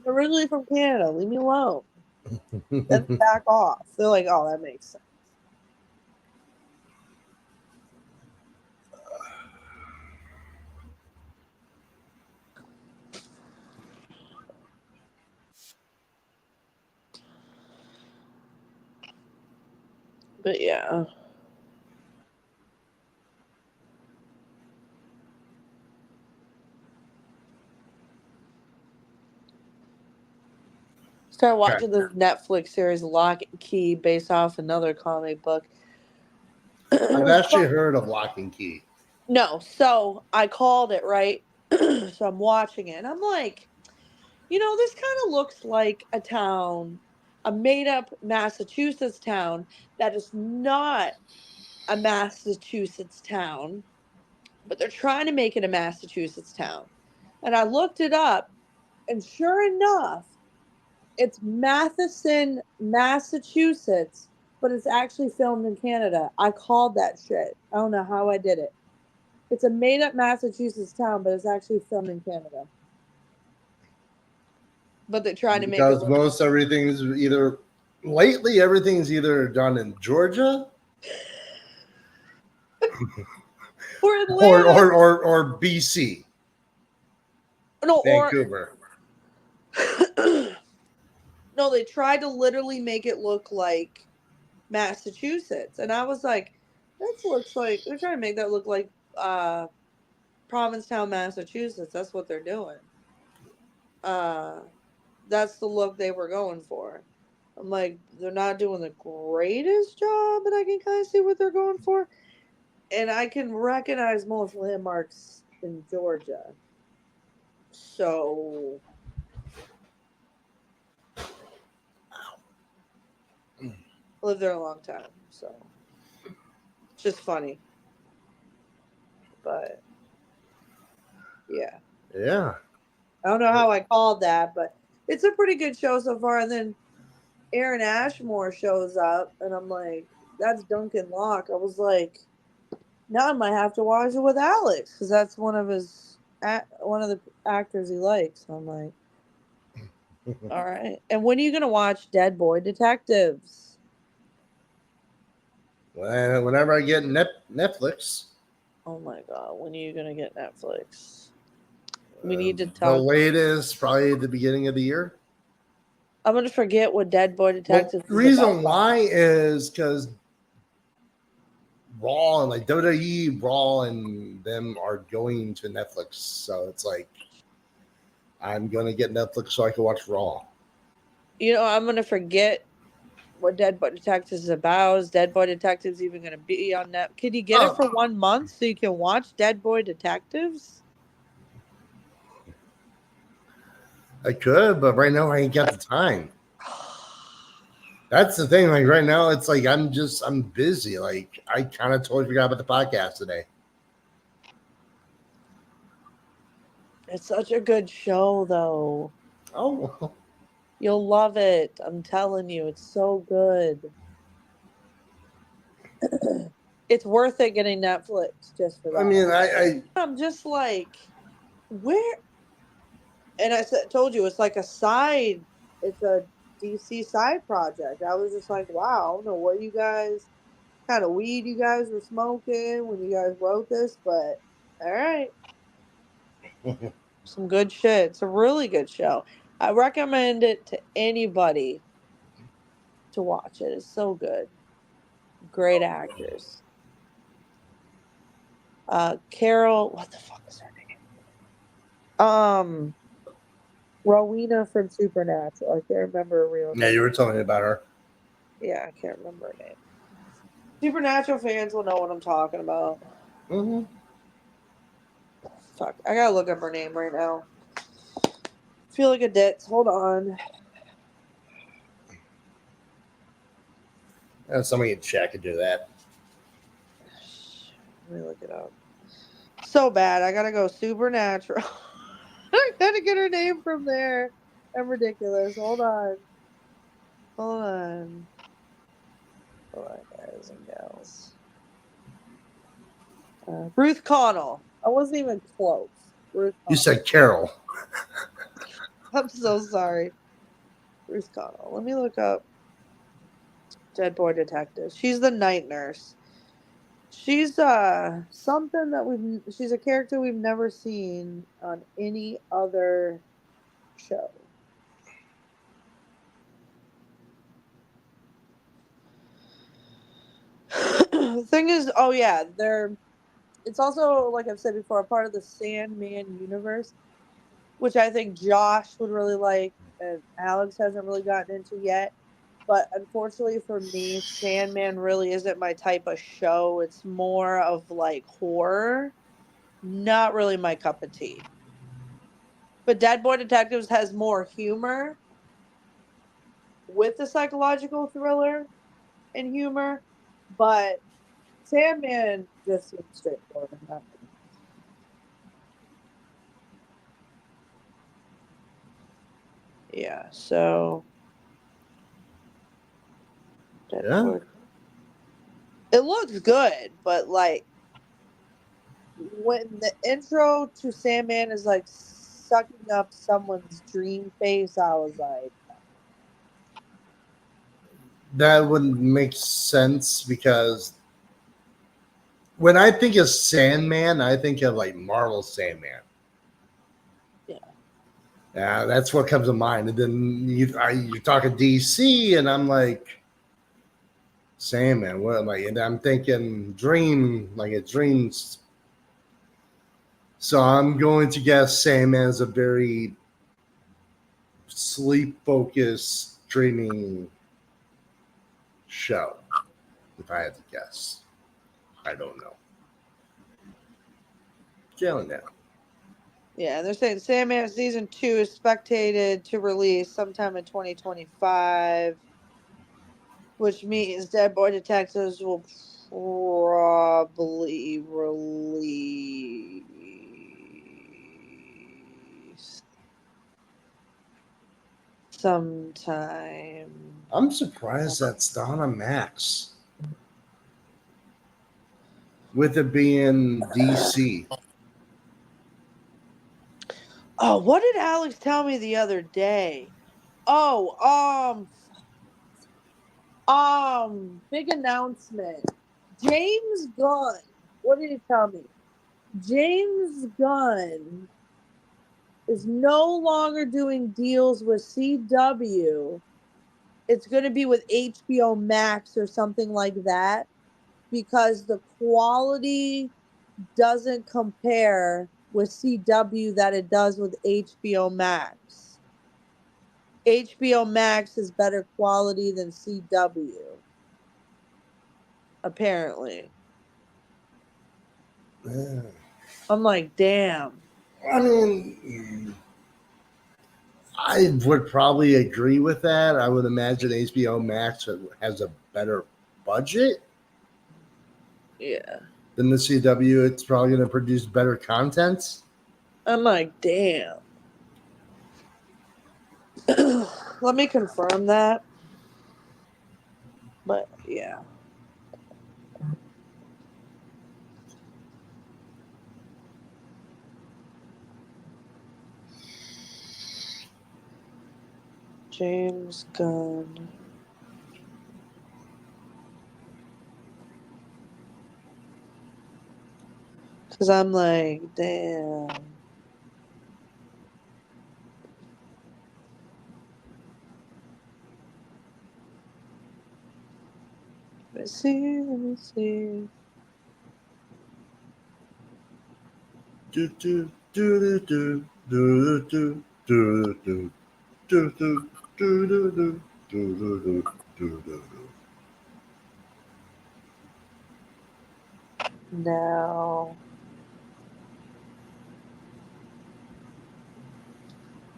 I'm originally from Canada. Leave me alone. Then back off. They're like, oh, that makes sense. But yeah. Started watching this Netflix series Lock and Key based off another comic book. I've actually heard of Lock and Key. No, so I called it, right? So I'm watching it, and I'm like, this kind of looks like a town, a made up Massachusetts town that is not a Massachusetts town, but they're trying to make it a Massachusetts town. And I looked it up, and sure enough, it's Matheson, Massachusetts, but it's actually filmed in Canada. I called that shit. I don't know how I did it. It's a made up Massachusetts town, but it's actually filmed in Canada. But they're trying to make it Because look most everything's either lately everything's either done in Georgia or Atlanta. or BC, No, Vancouver. No, they tried to literally make it look like Massachusetts. And I was like, that looks like they're trying to make that look like Provincetown, Massachusetts. That's what they're doing. That's the look they were going for. I'm like, they're not doing the greatest job, but I can kind of see what they're going for. And I can recognize most landmarks in Georgia. So I lived there a long time, so it's just funny. But yeah. Yeah. I don't know how I called that, but it's a pretty good show so far. And then Aaron Ashmore shows up, and I'm like, that's Duncan Locke. I was like, now I might have to watch it with Alex because that's one of the actors he likes. So I'm like, all right. And when are you gonna watch Dead Boy Detectives? Whenever I get Netflix. Oh my god, when are you gonna get Netflix? We need to The talk. latest, probably at the beginning of the year. I'm gonna forget what Dead Boy Detectives The is reason about. why is because Raw and like WWE, Raw and them are going to Netflix. So it's like, I'm going to get Netflix so I can watch Raw. I'm gonna forget what Dead Boy Detectives is about. Is Dead Boy Detectives even gonna be on that? Could you get it for 1 month so you can watch Dead Boy Detectives? I could, but right now I ain't got the time. That's the thing. Like right now, it's like I'm busy. Like I kind of totally forgot about the podcast today. It's such a good show, though. Oh, You'll love it. I'm telling you, it's so good. It's worth it getting Netflix just for that. I mean, I'm just like, where? And told you, it's like a side. It's a DC side project. I was just like, wow, I don't know what you guys, kind of weed you guys were smoking when you guys wrote this, but all right. Some good shit. It's a really good show. I recommend it to anybody to watch it. It's so good. Great actors. Carol, what the fuck is her name? Rowena from Supernatural. I can't remember her real name. yeah, you were telling me about her. Yeah, I can't remember her name. Supernatural fans will know what I'm talking about. Mm-hmm. Fuck, I gotta look up her name right now. Feel like a ditz. Hold on. Somebody in chat could do that. Let me look it up. So bad. I gotta go Supernatural. I gotta get her name from there. I'm ridiculous. Hold on. Hold on, guys and gals. Ruth Connell. I wasn't even close. Ruth Connell. You said Carol. I'm so sorry. Ruth Connell. Let me look up Dead Boy Detective. She's the night nurse. She's something that she's a character we've never seen on any other show. The thing is, oh yeah, it's also, like I've said before, a part of the Sandman universe, which I think Josh would really like and Alex hasn't really gotten into yet. But unfortunately for me, Sandman really isn't my type of show. It's more of like horror. Not really my cup of tea. But Dead Boy Detectives has more humor with the psychological thriller and humor. But Sandman just seems straightforward enough. Yeah, so Yeah. it looks good, but like when the intro to Sandman is like sucking up someone's dream face, I was like, That would make sense because when I think of Sandman, I think of like Marvel Sandman. yeah. Yeah, that's what comes to mind. And then you're talking DC, and I'm like, Sandman. What am I? And I'm thinking Dream, like a dreams. So I'm going to guess Sandman is a very sleep focused dreaming show. If I had to guess, I don't know. Chelle now. Yeah, they're saying Sandman season 2 is expected to release sometime in 2025, which means Dead Boy Detectives will probably release sometime. I'm surprised that's Donna Max. With it being DC. Oh, what did Alex tell me the other day? Oh, big announcement. James Gunn. What did he tell me? James Gunn is no longer doing deals with CW. It's going to be with HBO Max or something like that because the quality doesn't compare with CW that it does with HBO Max. HBO Max is better quality than CW, apparently. Yeah. I'm like, damn. I mean, I would probably agree with that. I would imagine HBO Max has a better budget Yeah. than the CW. It's probably going to produce better content. I'm like, damn. Let me confirm that. But yeah. James Gunn. Because I'm like, damn. Let me see. Do, do, do, do, do, do, do, do, do, do, do, do, do, do, do, do, do. Now.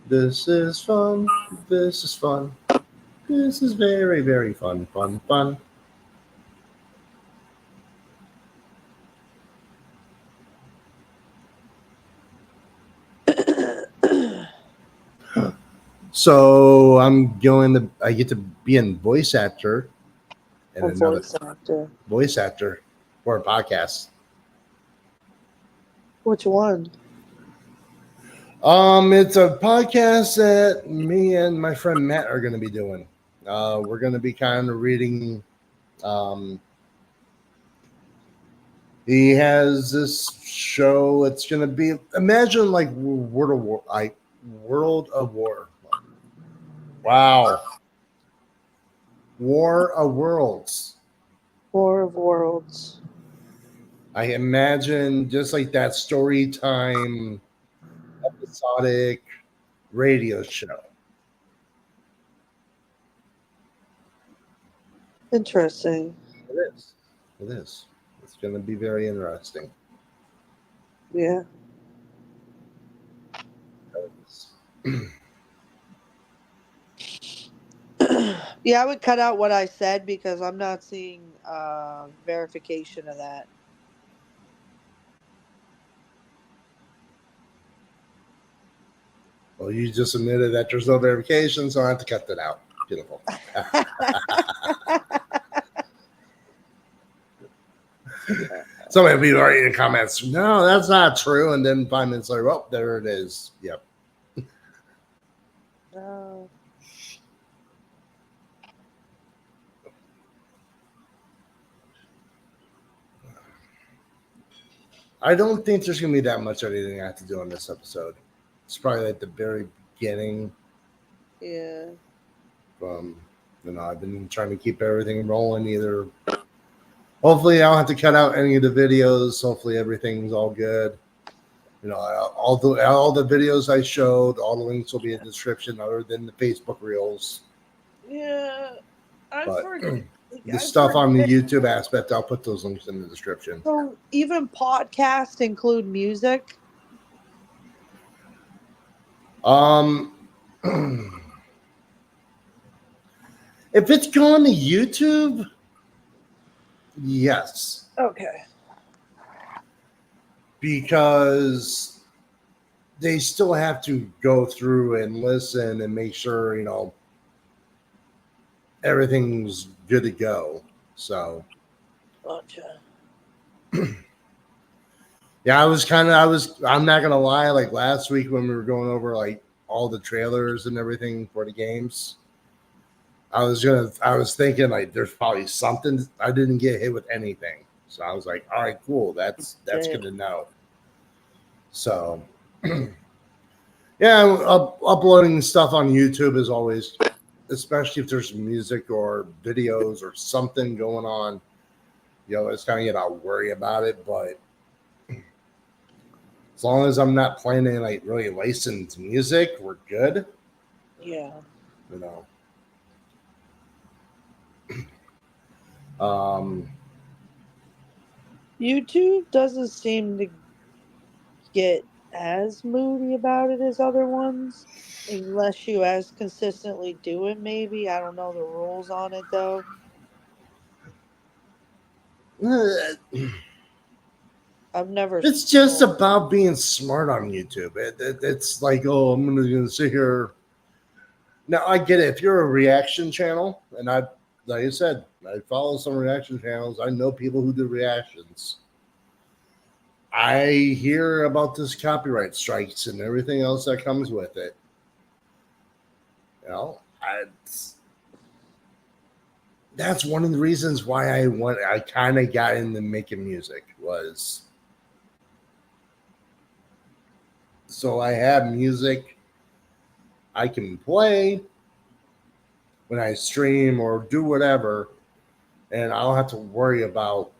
This is fun. This is fun. This is very, very fun, fun, fun. So I get to be a voice actor in A another voice actor. voice actor for a podcast. Which one? It's a podcast that me and my friend Matt are going to be doing. We're going to be kind of reading. Um, he has this show. It's going to be imagine like World of War. Wow, War of Worlds. War of Worlds. I imagine just like that story time episodic radio show. Interesting. It is. It is. It's going to be very interesting. Yeah. Yeah, I would cut out what I said because I'm not seeing verification of that. Well, you just admitted that there's no verification, so I have to cut that out. Beautiful. Somebody will be writing in comments, no, that's not true. And then 5 minutes later, oh, there it is. Yep. No. I don't think there's going to be that much editing I have to do on this episode. It's probably at the very beginning. Yeah. I've been trying to keep everything rolling. Either, hopefully, I don't have to cut out any of the videos. Hopefully, everything's all good. All the videos I showed, all the links will be in the description, other than the Facebook reels. Yeah. I But forget. the stuff on the YouTube aspect, I'll put those links in the description. So even podcasts include music. If it's going to YouTube, yes, Okay. because they still have to go through and listen and make sure everything's good to go. So Gotcha. yeah, I'm not gonna lie, like last week when we were going over like all the trailers and everything for the games, I was thinking like there's probably something I didn't get hit with anything. So I was like, all right, cool. That's good to know. So yeah, uploading stuff on YouTube is always, especially if there's music or videos or something going on, it's kind of I'll worry about it. But as long as I'm not playing any like really licensed music, we're good. Yeah. YouTube doesn't seem to get as moody about it as other ones, unless you as consistently do it. Maybe I don't know the rules on it though. I've never. It's just about being smart on YouTube. It's like, oh, I'm gonna sit here. Now I get it. If you're a reaction channel, and like I said, I follow some reaction channels. I know people who do reactions. I hear about this copyright strikes and everything else that comes with it. That's one of the reasons why I kind of got into making music, was so I have music I can play when I stream or do whatever, and I don't have to worry about,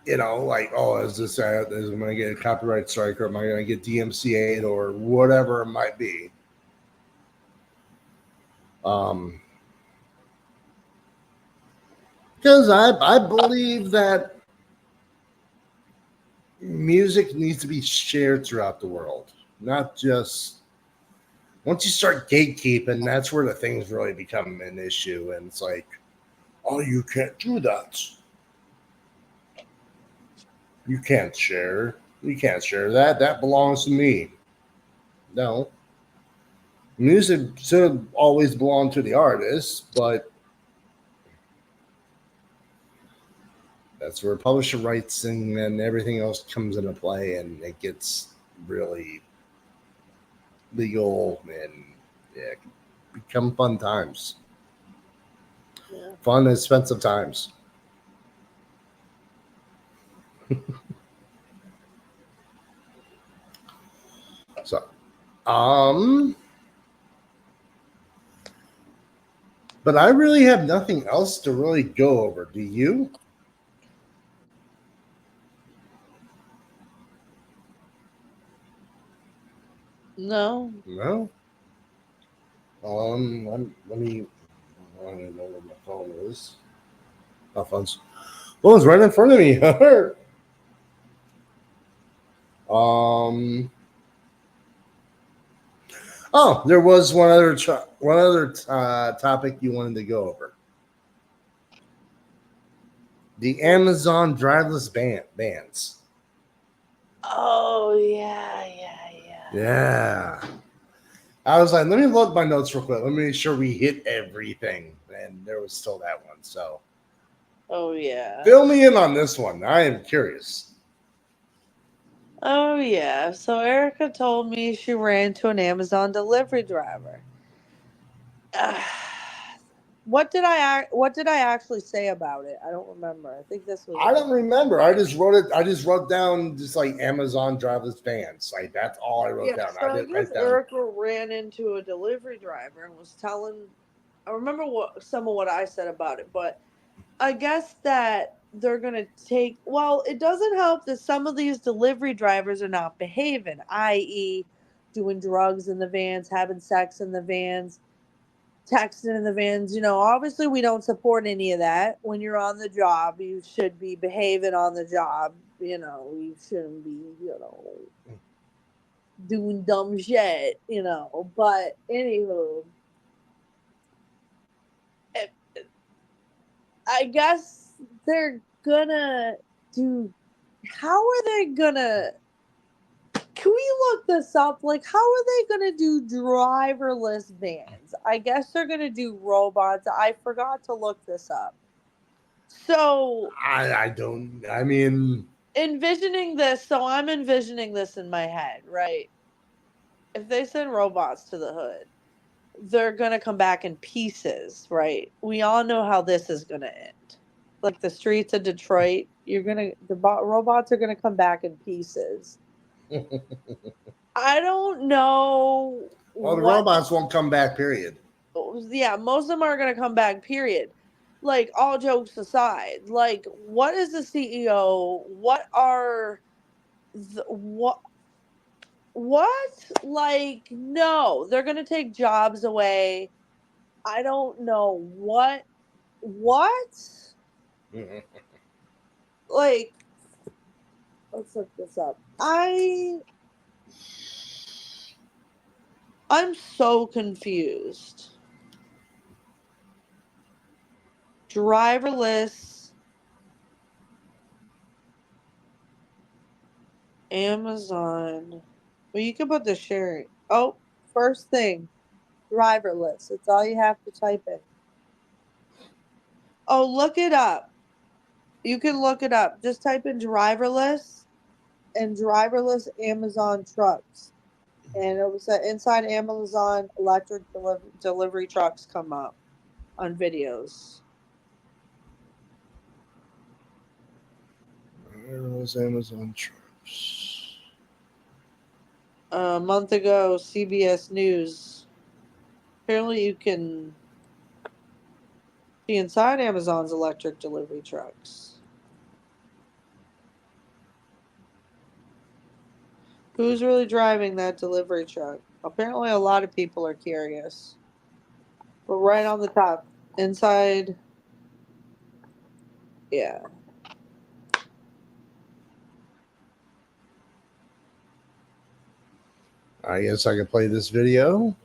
like, oh, is I'm going to get a copyright strike, or am I going to get DMCA'd, or whatever it might be. Because I believe that music needs to be shared throughout the world, not just once you start gatekeeping. That's where the things really become an issue, and it's like, oh, you can't do that. You can't share that. That belongs to me. No, music should always belong to the artist, but that's where publisher rights and then everything else comes into play, and it gets really legal, and it can become fun times. Yeah. Fun, expensive times. So, but I really have nothing else to really go over. Do you? No. No. Let me don't even know where my phone is. My phone's right in front of me. Oh, there was one other topic you wanted to go over. The Amazon driverless vans. Oh yeah. Yeah. I was like, let me look my notes real quick. Let me make sure we hit everything. And there was still that one. So Oh yeah. fill me in on this one. I am curious. Oh yeah. So Erica told me she ran into an Amazon delivery driver. What did I actually say about it? I don't remember. I think this was I don't remember. I just wrote it. I just wrote down just like Amazon driverless vans. Like that's all I wrote down. So I I didn't guess write down. Erica ran into a delivery driver and was telling. I remember some of what I said about it, but I guess that they're gonna take. Well, it doesn't help that some of these delivery drivers are not behaving, i.e., doing drugs in the vans, having sex in the vans, texting in the vans. Obviously, we don't support any of that. When you're on the job, you should be behaving on the job. You shouldn't be, doing dumb shit. But anywho, I guess they're gonna do. How are they gonna? Can we look this up? Like, how are they gonna do driverless vans? I guess they're gonna do robots. I forgot to look this up. So I don't. I mean, envisioning this. So I'm envisioning this in my head, right? If they send robots to the hood, they're gonna come back in pieces, right? We all know how this is gonna end. Like the streets of Detroit, robots are gonna come back in pieces. I don't know. well, the robots won't come back. Period. Yeah, most of them are gonna come back. Period. Like all jokes aside, like what is the CEO? What are what? What? Like no, they're gonna take jobs away. I don't know what. Like, let's look this up. I'm so confused. Driverless Amazon. Well, you can put the sharing. Oh, first thing, driverless. It's all you have to type in. Oh, look it up. You can look it up. Just type in driverless and driverless Amazon trucks. And it was inside Amazon electric delivery trucks come up on videos. Those Amazon trucks. A month ago, CBS News. Apparently, you can be inside Amazon's electric delivery trucks. Who's really driving that delivery truck? Apparently, a lot of people are curious. But right on the top, inside, yeah. I guess I can play this video.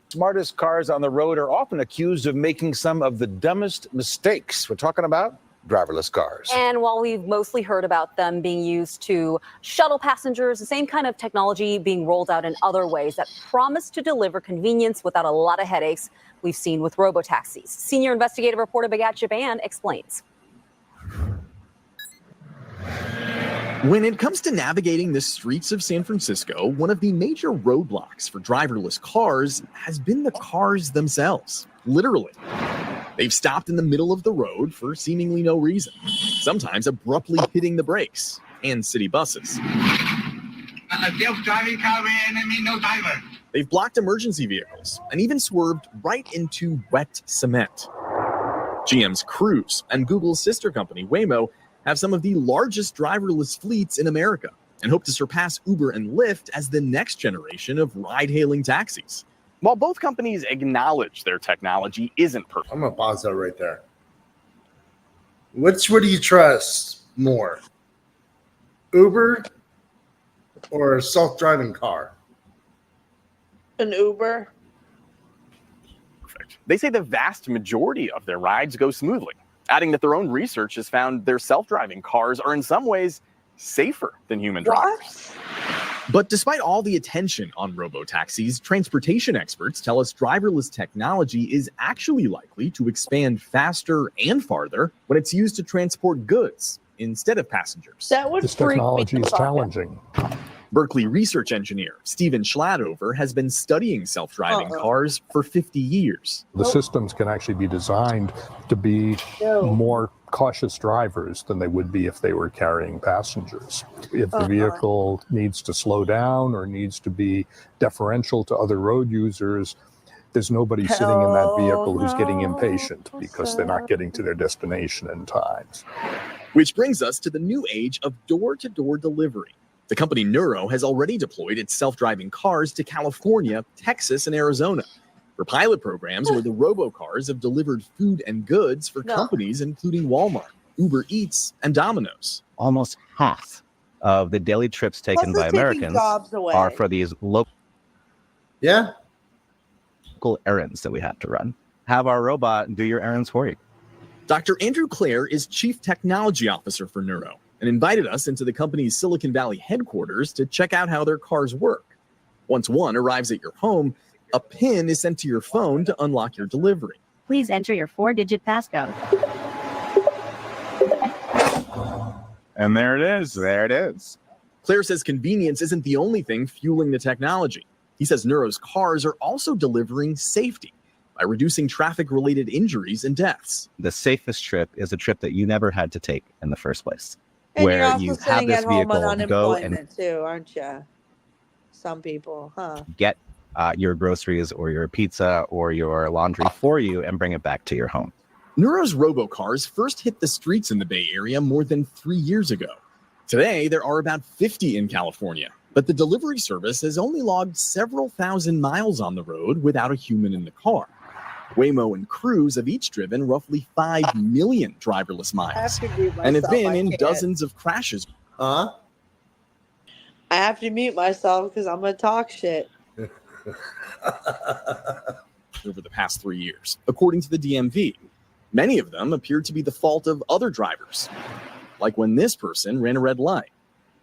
Smartest cars on the road are often accused of making some of the dumbest mistakes. We're talking about driverless cars. And while we've mostly heard about them being used to shuttle passengers, the same kind of technology being rolled out in other ways that promise to deliver convenience without a lot of headaches we've seen with robotaxis. Senior investigative reporter Bagat Jaban explains. When it comes to navigating the streets of San Francisco, one of the major roadblocks for driverless cars has been the cars themselves. Literally. They've stopped in the middle of the road for seemingly no reason, sometimes abruptly hitting the brakes, and city buses. A self-driving car with enemy, no driver. They've blocked emergency vehicles and even swerved right into wet cement. GM's Cruise and Google's sister company, Waymo, have some of the largest driverless fleets in America and hope to surpass Uber and Lyft as the next generation of ride-hailing taxis. While both companies acknowledge their technology isn't perfect. I'm going to pause that right there. Which would you trust more? Uber or a self-driving car? An Uber. They say the vast majority of their rides go smoothly, adding that their own research has found their self-driving cars are in some ways safer than human drivers. But despite all the attention on robotaxis, transportation experts tell us driverless technology is actually likely to expand faster and farther when it's used to transport goods instead of passengers. That would This freak me technology the is fuck out. challenging. Berkeley research engineer Stephen Schladover has been studying self-driving cars for 50 years. The systems can actually be designed to be more cautious drivers than they would be if they were carrying passengers. If the vehicle needs to slow down or needs to be deferential to other road users, there's nobody sitting in that vehicle who's getting impatient because they're not getting to their destination in time. Which brings us to the new age of door-to-door delivery. The company Nuro has already deployed its self-driving cars to California, Texas, and Arizona for pilot programs where the robocars have delivered food and goods for companies including Walmart, Uber Eats, and Domino's. Almost half of the daily trips taken by Americans jobs away. are for these local Yeah. errands that we have to run. Have our robot do your errands for you. Dr. Andrew Clare is Chief Technology Officer for Nuro and invited us into the company's Silicon Valley headquarters to check out how their cars work. Once one arrives at your home, a PIN is sent to your phone to unlock your delivery. Please enter your 4-digit passcode. And there it is. There it is. Claire says convenience isn't the only thing fueling the technology. He says Nuro's cars are also delivering safety by reducing traffic-related injuries and deaths. The safest trip is a trip that you never had to take in the first place, And you're where also you have sitting this at home on vehicle go and unemployment too, aren't you? Some people, huh? get your groceries or your pizza or your laundry for you and bring it back to your home. Nuro's robocars first hit the streets in the Bay Area more than 3 years ago. Today, there are about 50 in California, but the delivery service has only logged several thousand miles on the road without a human in the car. Waymo and Cruise have each driven roughly 5 million driverless miles and have been in dozens of crashes. I have to mute myself because I'm going to talk shit. Over the past 3 years, according to the DMV. Many of them appear to be the fault of other drivers, like when this person ran a red light.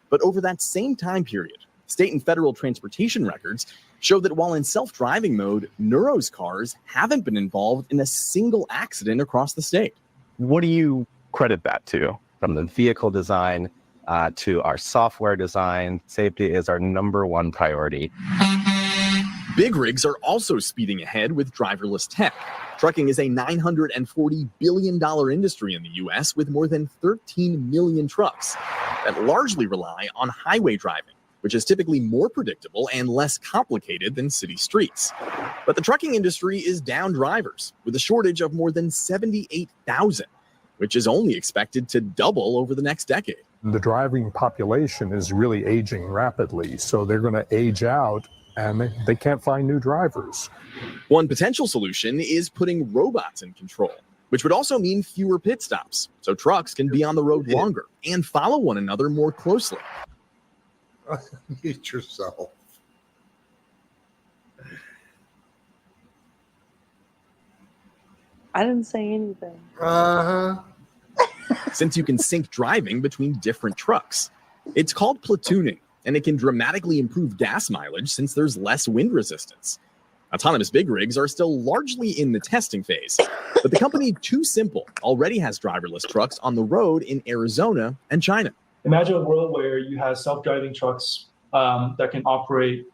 But over that same time period, state and federal transportation records show that while in self-driving mode, Nuro's cars haven't been involved in a single accident across the state. What do you credit that to? From the vehicle design to our software design, safety is our number one priority. Big rigs are also speeding ahead with driverless tech. Trucking is a $940 billion industry in the U.S. with more than 13 million trucks that largely rely on highway driving, which is typically more predictable and less complicated than city streets. But the trucking industry is down drivers with a shortage of more than 78,000, which is only expected to double over the next decade. The driving population is really aging rapidly, so they're going to age out and they can't find new drivers. One potential solution is putting robots in control, which would also mean fewer pit stops, so trucks can be on the road longer and follow one another more closely. Mute yourself. I didn't say anything. Since you can sync driving between different trucks. It's called platooning, and it can dramatically improve gas mileage since there's less wind resistance. Autonomous big rigs are still largely in the testing phase, but the company Too Simple already has driverless trucks on the road in Arizona and China. Imagine a world where you have self-driving trucks that can operate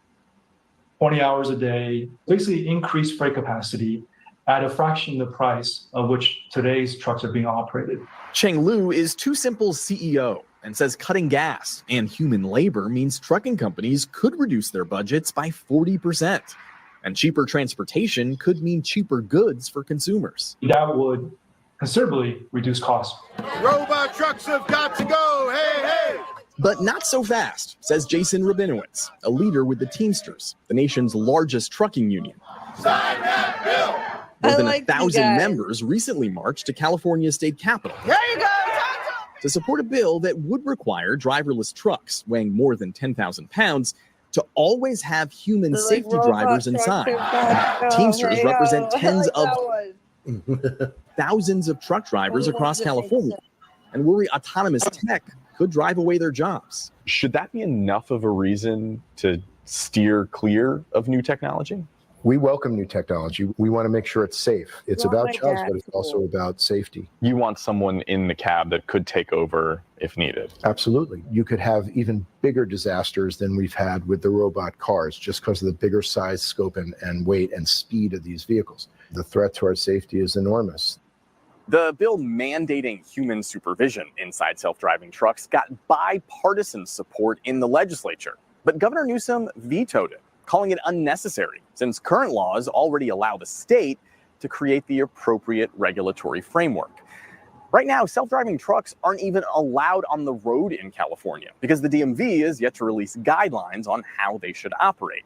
20 hours a day, basically increase freight capacity at a fraction of the price of which today's trucks are being operated. Cheng Lu is Too Simple's CEO and says cutting gas and human labor means trucking companies could reduce their budgets by 40%. And cheaper transportation could mean cheaper goods for consumers. That would considerably reduce costs. Robot trucks have got to go. Hey, hey. But not so fast, says Jason Rabinowitz, a leader with the Teamsters, the nation's largest trucking union. More than 1,000 members recently marched to California's state capitol. There you go. To support a bill that would require driverless trucks weighing more than 10,000 pounds to always have human safety drivers inside. Teamsters represent tens of thousands of truck drivers across California and worry autonomous tech could drive away their jobs. Should that be enough of a reason to steer clear of new technology? We welcome new technology. We want to make sure it's safe. It's about jobs, but it's also about safety. You want someone in the cab that could take over if needed. Absolutely. You could have even bigger disasters than we've had with the robot cars just because of the bigger size, scope, and weight and speed of these vehicles. The threat to our safety is enormous. The bill mandating human supervision inside self-driving trucks got bipartisan support in the legislature, but Governor Newsom vetoed it, calling it unnecessary, since current laws already allow the state to create the appropriate regulatory framework. Right now, self-driving trucks aren't even allowed on the road in California because the DMV is yet to release guidelines on how they should operate.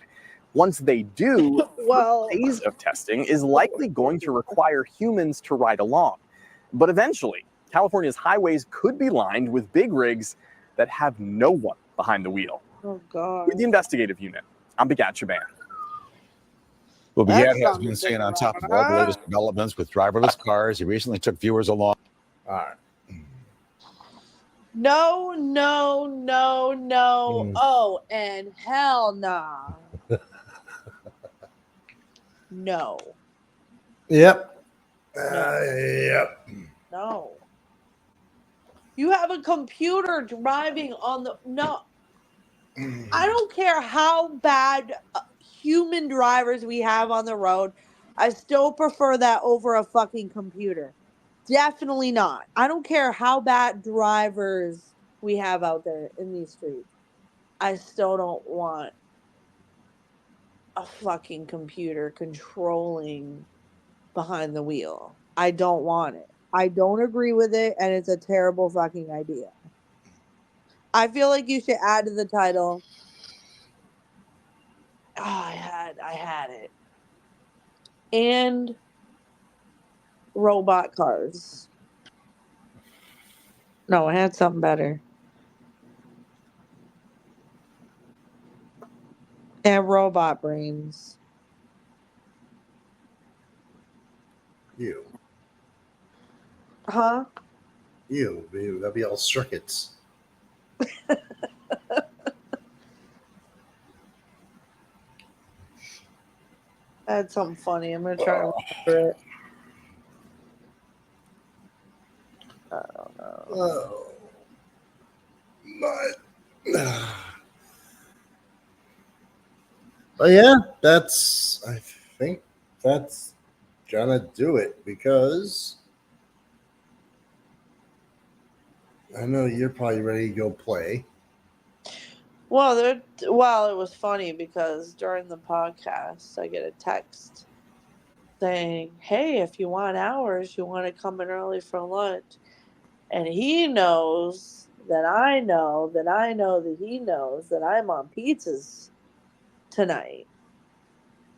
Once they do, the phase of testing is likely going to require humans to ride along. But eventually, California's highways could be lined with big rigs that have no one behind the wheel. Oh, God. With the investigative unit, I'm Bigat Chaban. Well, Bigat has been staying on top of all the latest developments with driverless cars. He recently took viewers along. All right. No. Oh, and hell nah. No. Yep. Yep. No. You have a computer driving on the... No. I don't care how bad human drivers we have on the road. I still prefer that over a fucking computer. Definitely not. I don't care how bad drivers we have out there in these streets. I still don't want a fucking computer controlling behind the wheel. I don't want it. I don't agree with it, and it's a terrible fucking idea. I feel like you should add to the title. Oh, I had it. And robot cars. No, I had something better. And robot brains. You. Huh? You. That'd be all circuits. I had something funny. I'm going to try to remember it. I don't know. Oh. But yeah, I think that's gonna do it because I know you're probably ready to go play. Well, it was funny because during the podcast, I get a text saying, "Hey, if you want hours, you want to come in early for lunch." And he knows that I know that I know that he knows that I'm on pizzas tonight.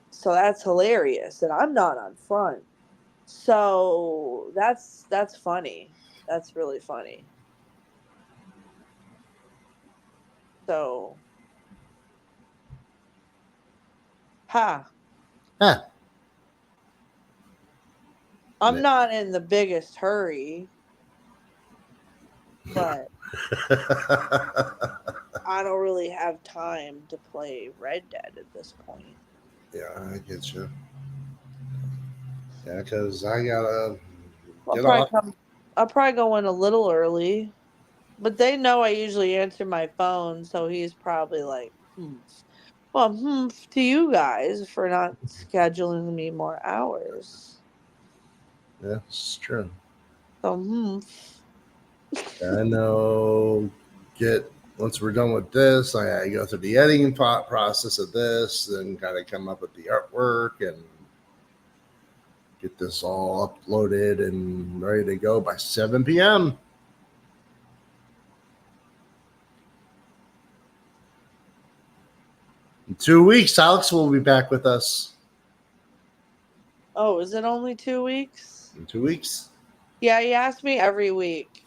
So that's hilarious. And I'm not on front. So that's funny. That's really funny. So, I'm not in the biggest hurry, but I don't really have time to play Red Dead at this point. Yeah, I get you. Yeah, because I gotta I'll probably go in a little early, but they know I usually answer my phone, so he's probably like, Well, to you guys for not scheduling me more hours. Yeah, it's true. So, I know. Once we're done with this, I go through the editing process of this, and kind of come up with the artwork and get this all uploaded and ready to go by 7 p.m. In 2 weeks, Alex will be back with us. Oh, is it only 2 weeks? In 2 weeks. Yeah, he asks me every week.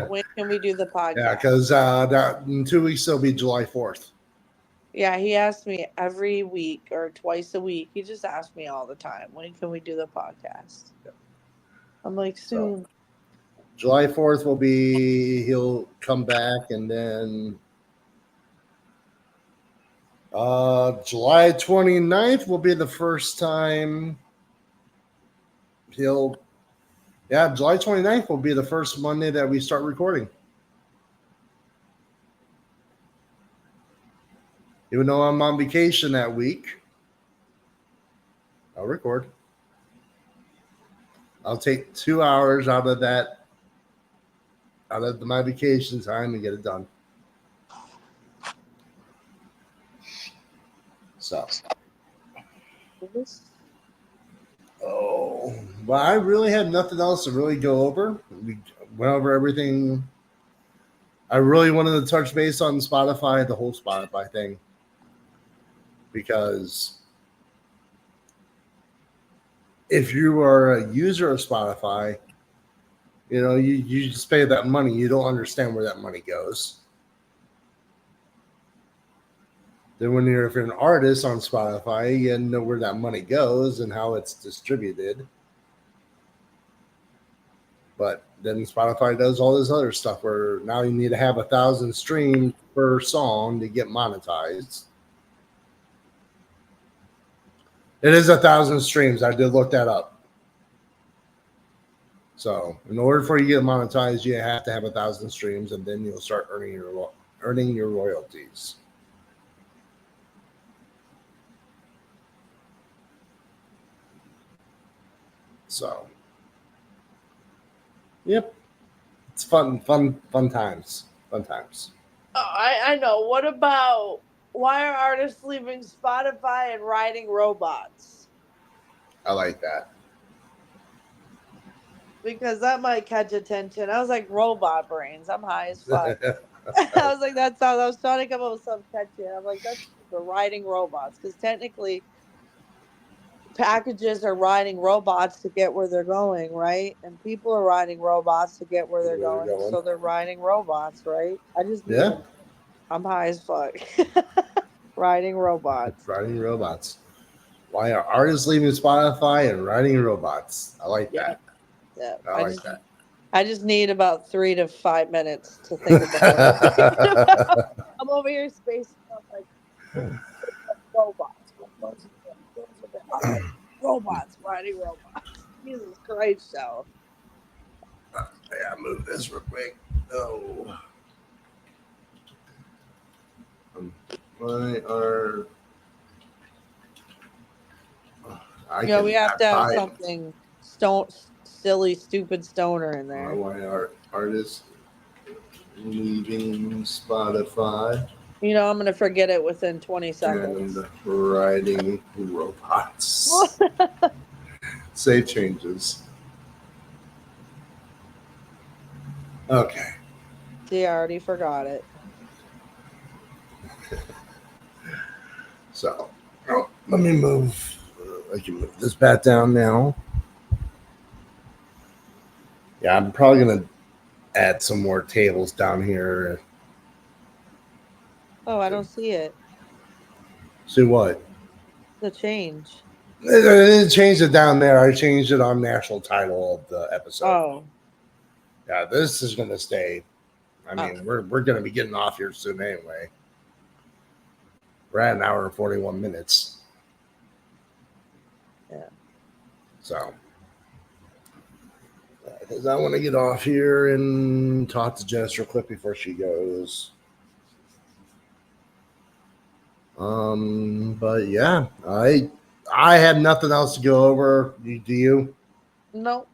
When can we do the podcast? Yeah, because in 2 weeks it'll be July 4th. Yeah, he asks me every week or twice a week. He just asks me all the time, when can we do the podcast? I'm like, soon. July 4th will be, he'll come back, and then July 29th will be the first time July 29th will be the first Monday that we start recording. Even though I'm on vacation that week, I'll record. I'll take 2 hours out of my vacation time and get it done. So. Oh, but I really had nothing else to really go over. We went over everything. I really wanted to touch base on Spotify, the whole Spotify thing, because if you are a user of Spotify, you just pay that money. You don't understand where that money goes. Then if you're an artist on Spotify, you know where that money goes and how it's distributed. But then Spotify does all this other stuff where now you need to have 1,000 streams per song to get monetized. It is 1,000 streams. I did look that up. So in order for you to get monetized, you have to have 1,000 streams, and then you'll start earning your royalties. So, yep, it's fun times. Oh, I know. What about, why are artists leaving Spotify and riding robots? I like that. Because that might catch attention. I was like, robot brains. I'm high as fuck. I was like, I was trying to come up with something catchy. I'm like, that's the riding robots. Because technically, packages are riding robots to get where they're going, right? And people are riding robots to get where they're going. So they're riding robots, right? I'm high as fuck. Riding robots. Riding robots. Why are artists leaving Spotify and riding robots? I like that. Yeah, I like that. I just need about 3 to 5 minutes to think about. I'm over here spacing out like robots. Robots riding robots. Jesus Christ, so. Yeah, move this real quick. Oh. We have to have something silly, stupid stoner in there. Why are artists leaving Spotify? I'm going to forget it within 20 seconds. And riding robots. Save changes. Okay. See, I already forgot it. So, let me move. I can move this bat down now. Yeah, I'm probably going to add some more tables down here. Oh, I don't see it. See what? The change. I didn't change it down there. I changed it on national title of the episode. Oh. Yeah, this is going to stay. I mean, we're going to be getting off here soon anyway. We're at 1 hour and 41 minutes. Yeah. So, because I want to get off here and talk to Jess real quick before she goes. But yeah, I have nothing else to go over. Do you? No.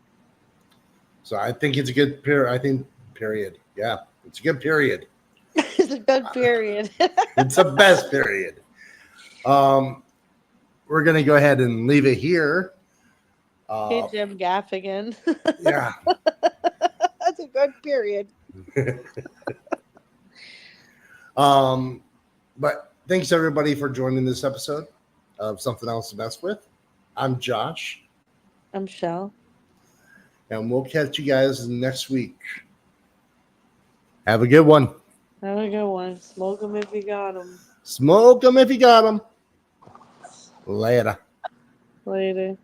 So I think it's a good period. Yeah, it's a good period. It's a good period. It's the best period. We're gonna go ahead and leave it here. Hey, Jim Gaffigan. Yeah. That's a good period. But Thanks everybody for joining this episode of Something Else to Mess With. I'm Josh. I'm Chelle. And we'll catch you guys next week. Have a good one. Have a good one. Smoke them if you got them. Smoke them if you got them. Later. Later.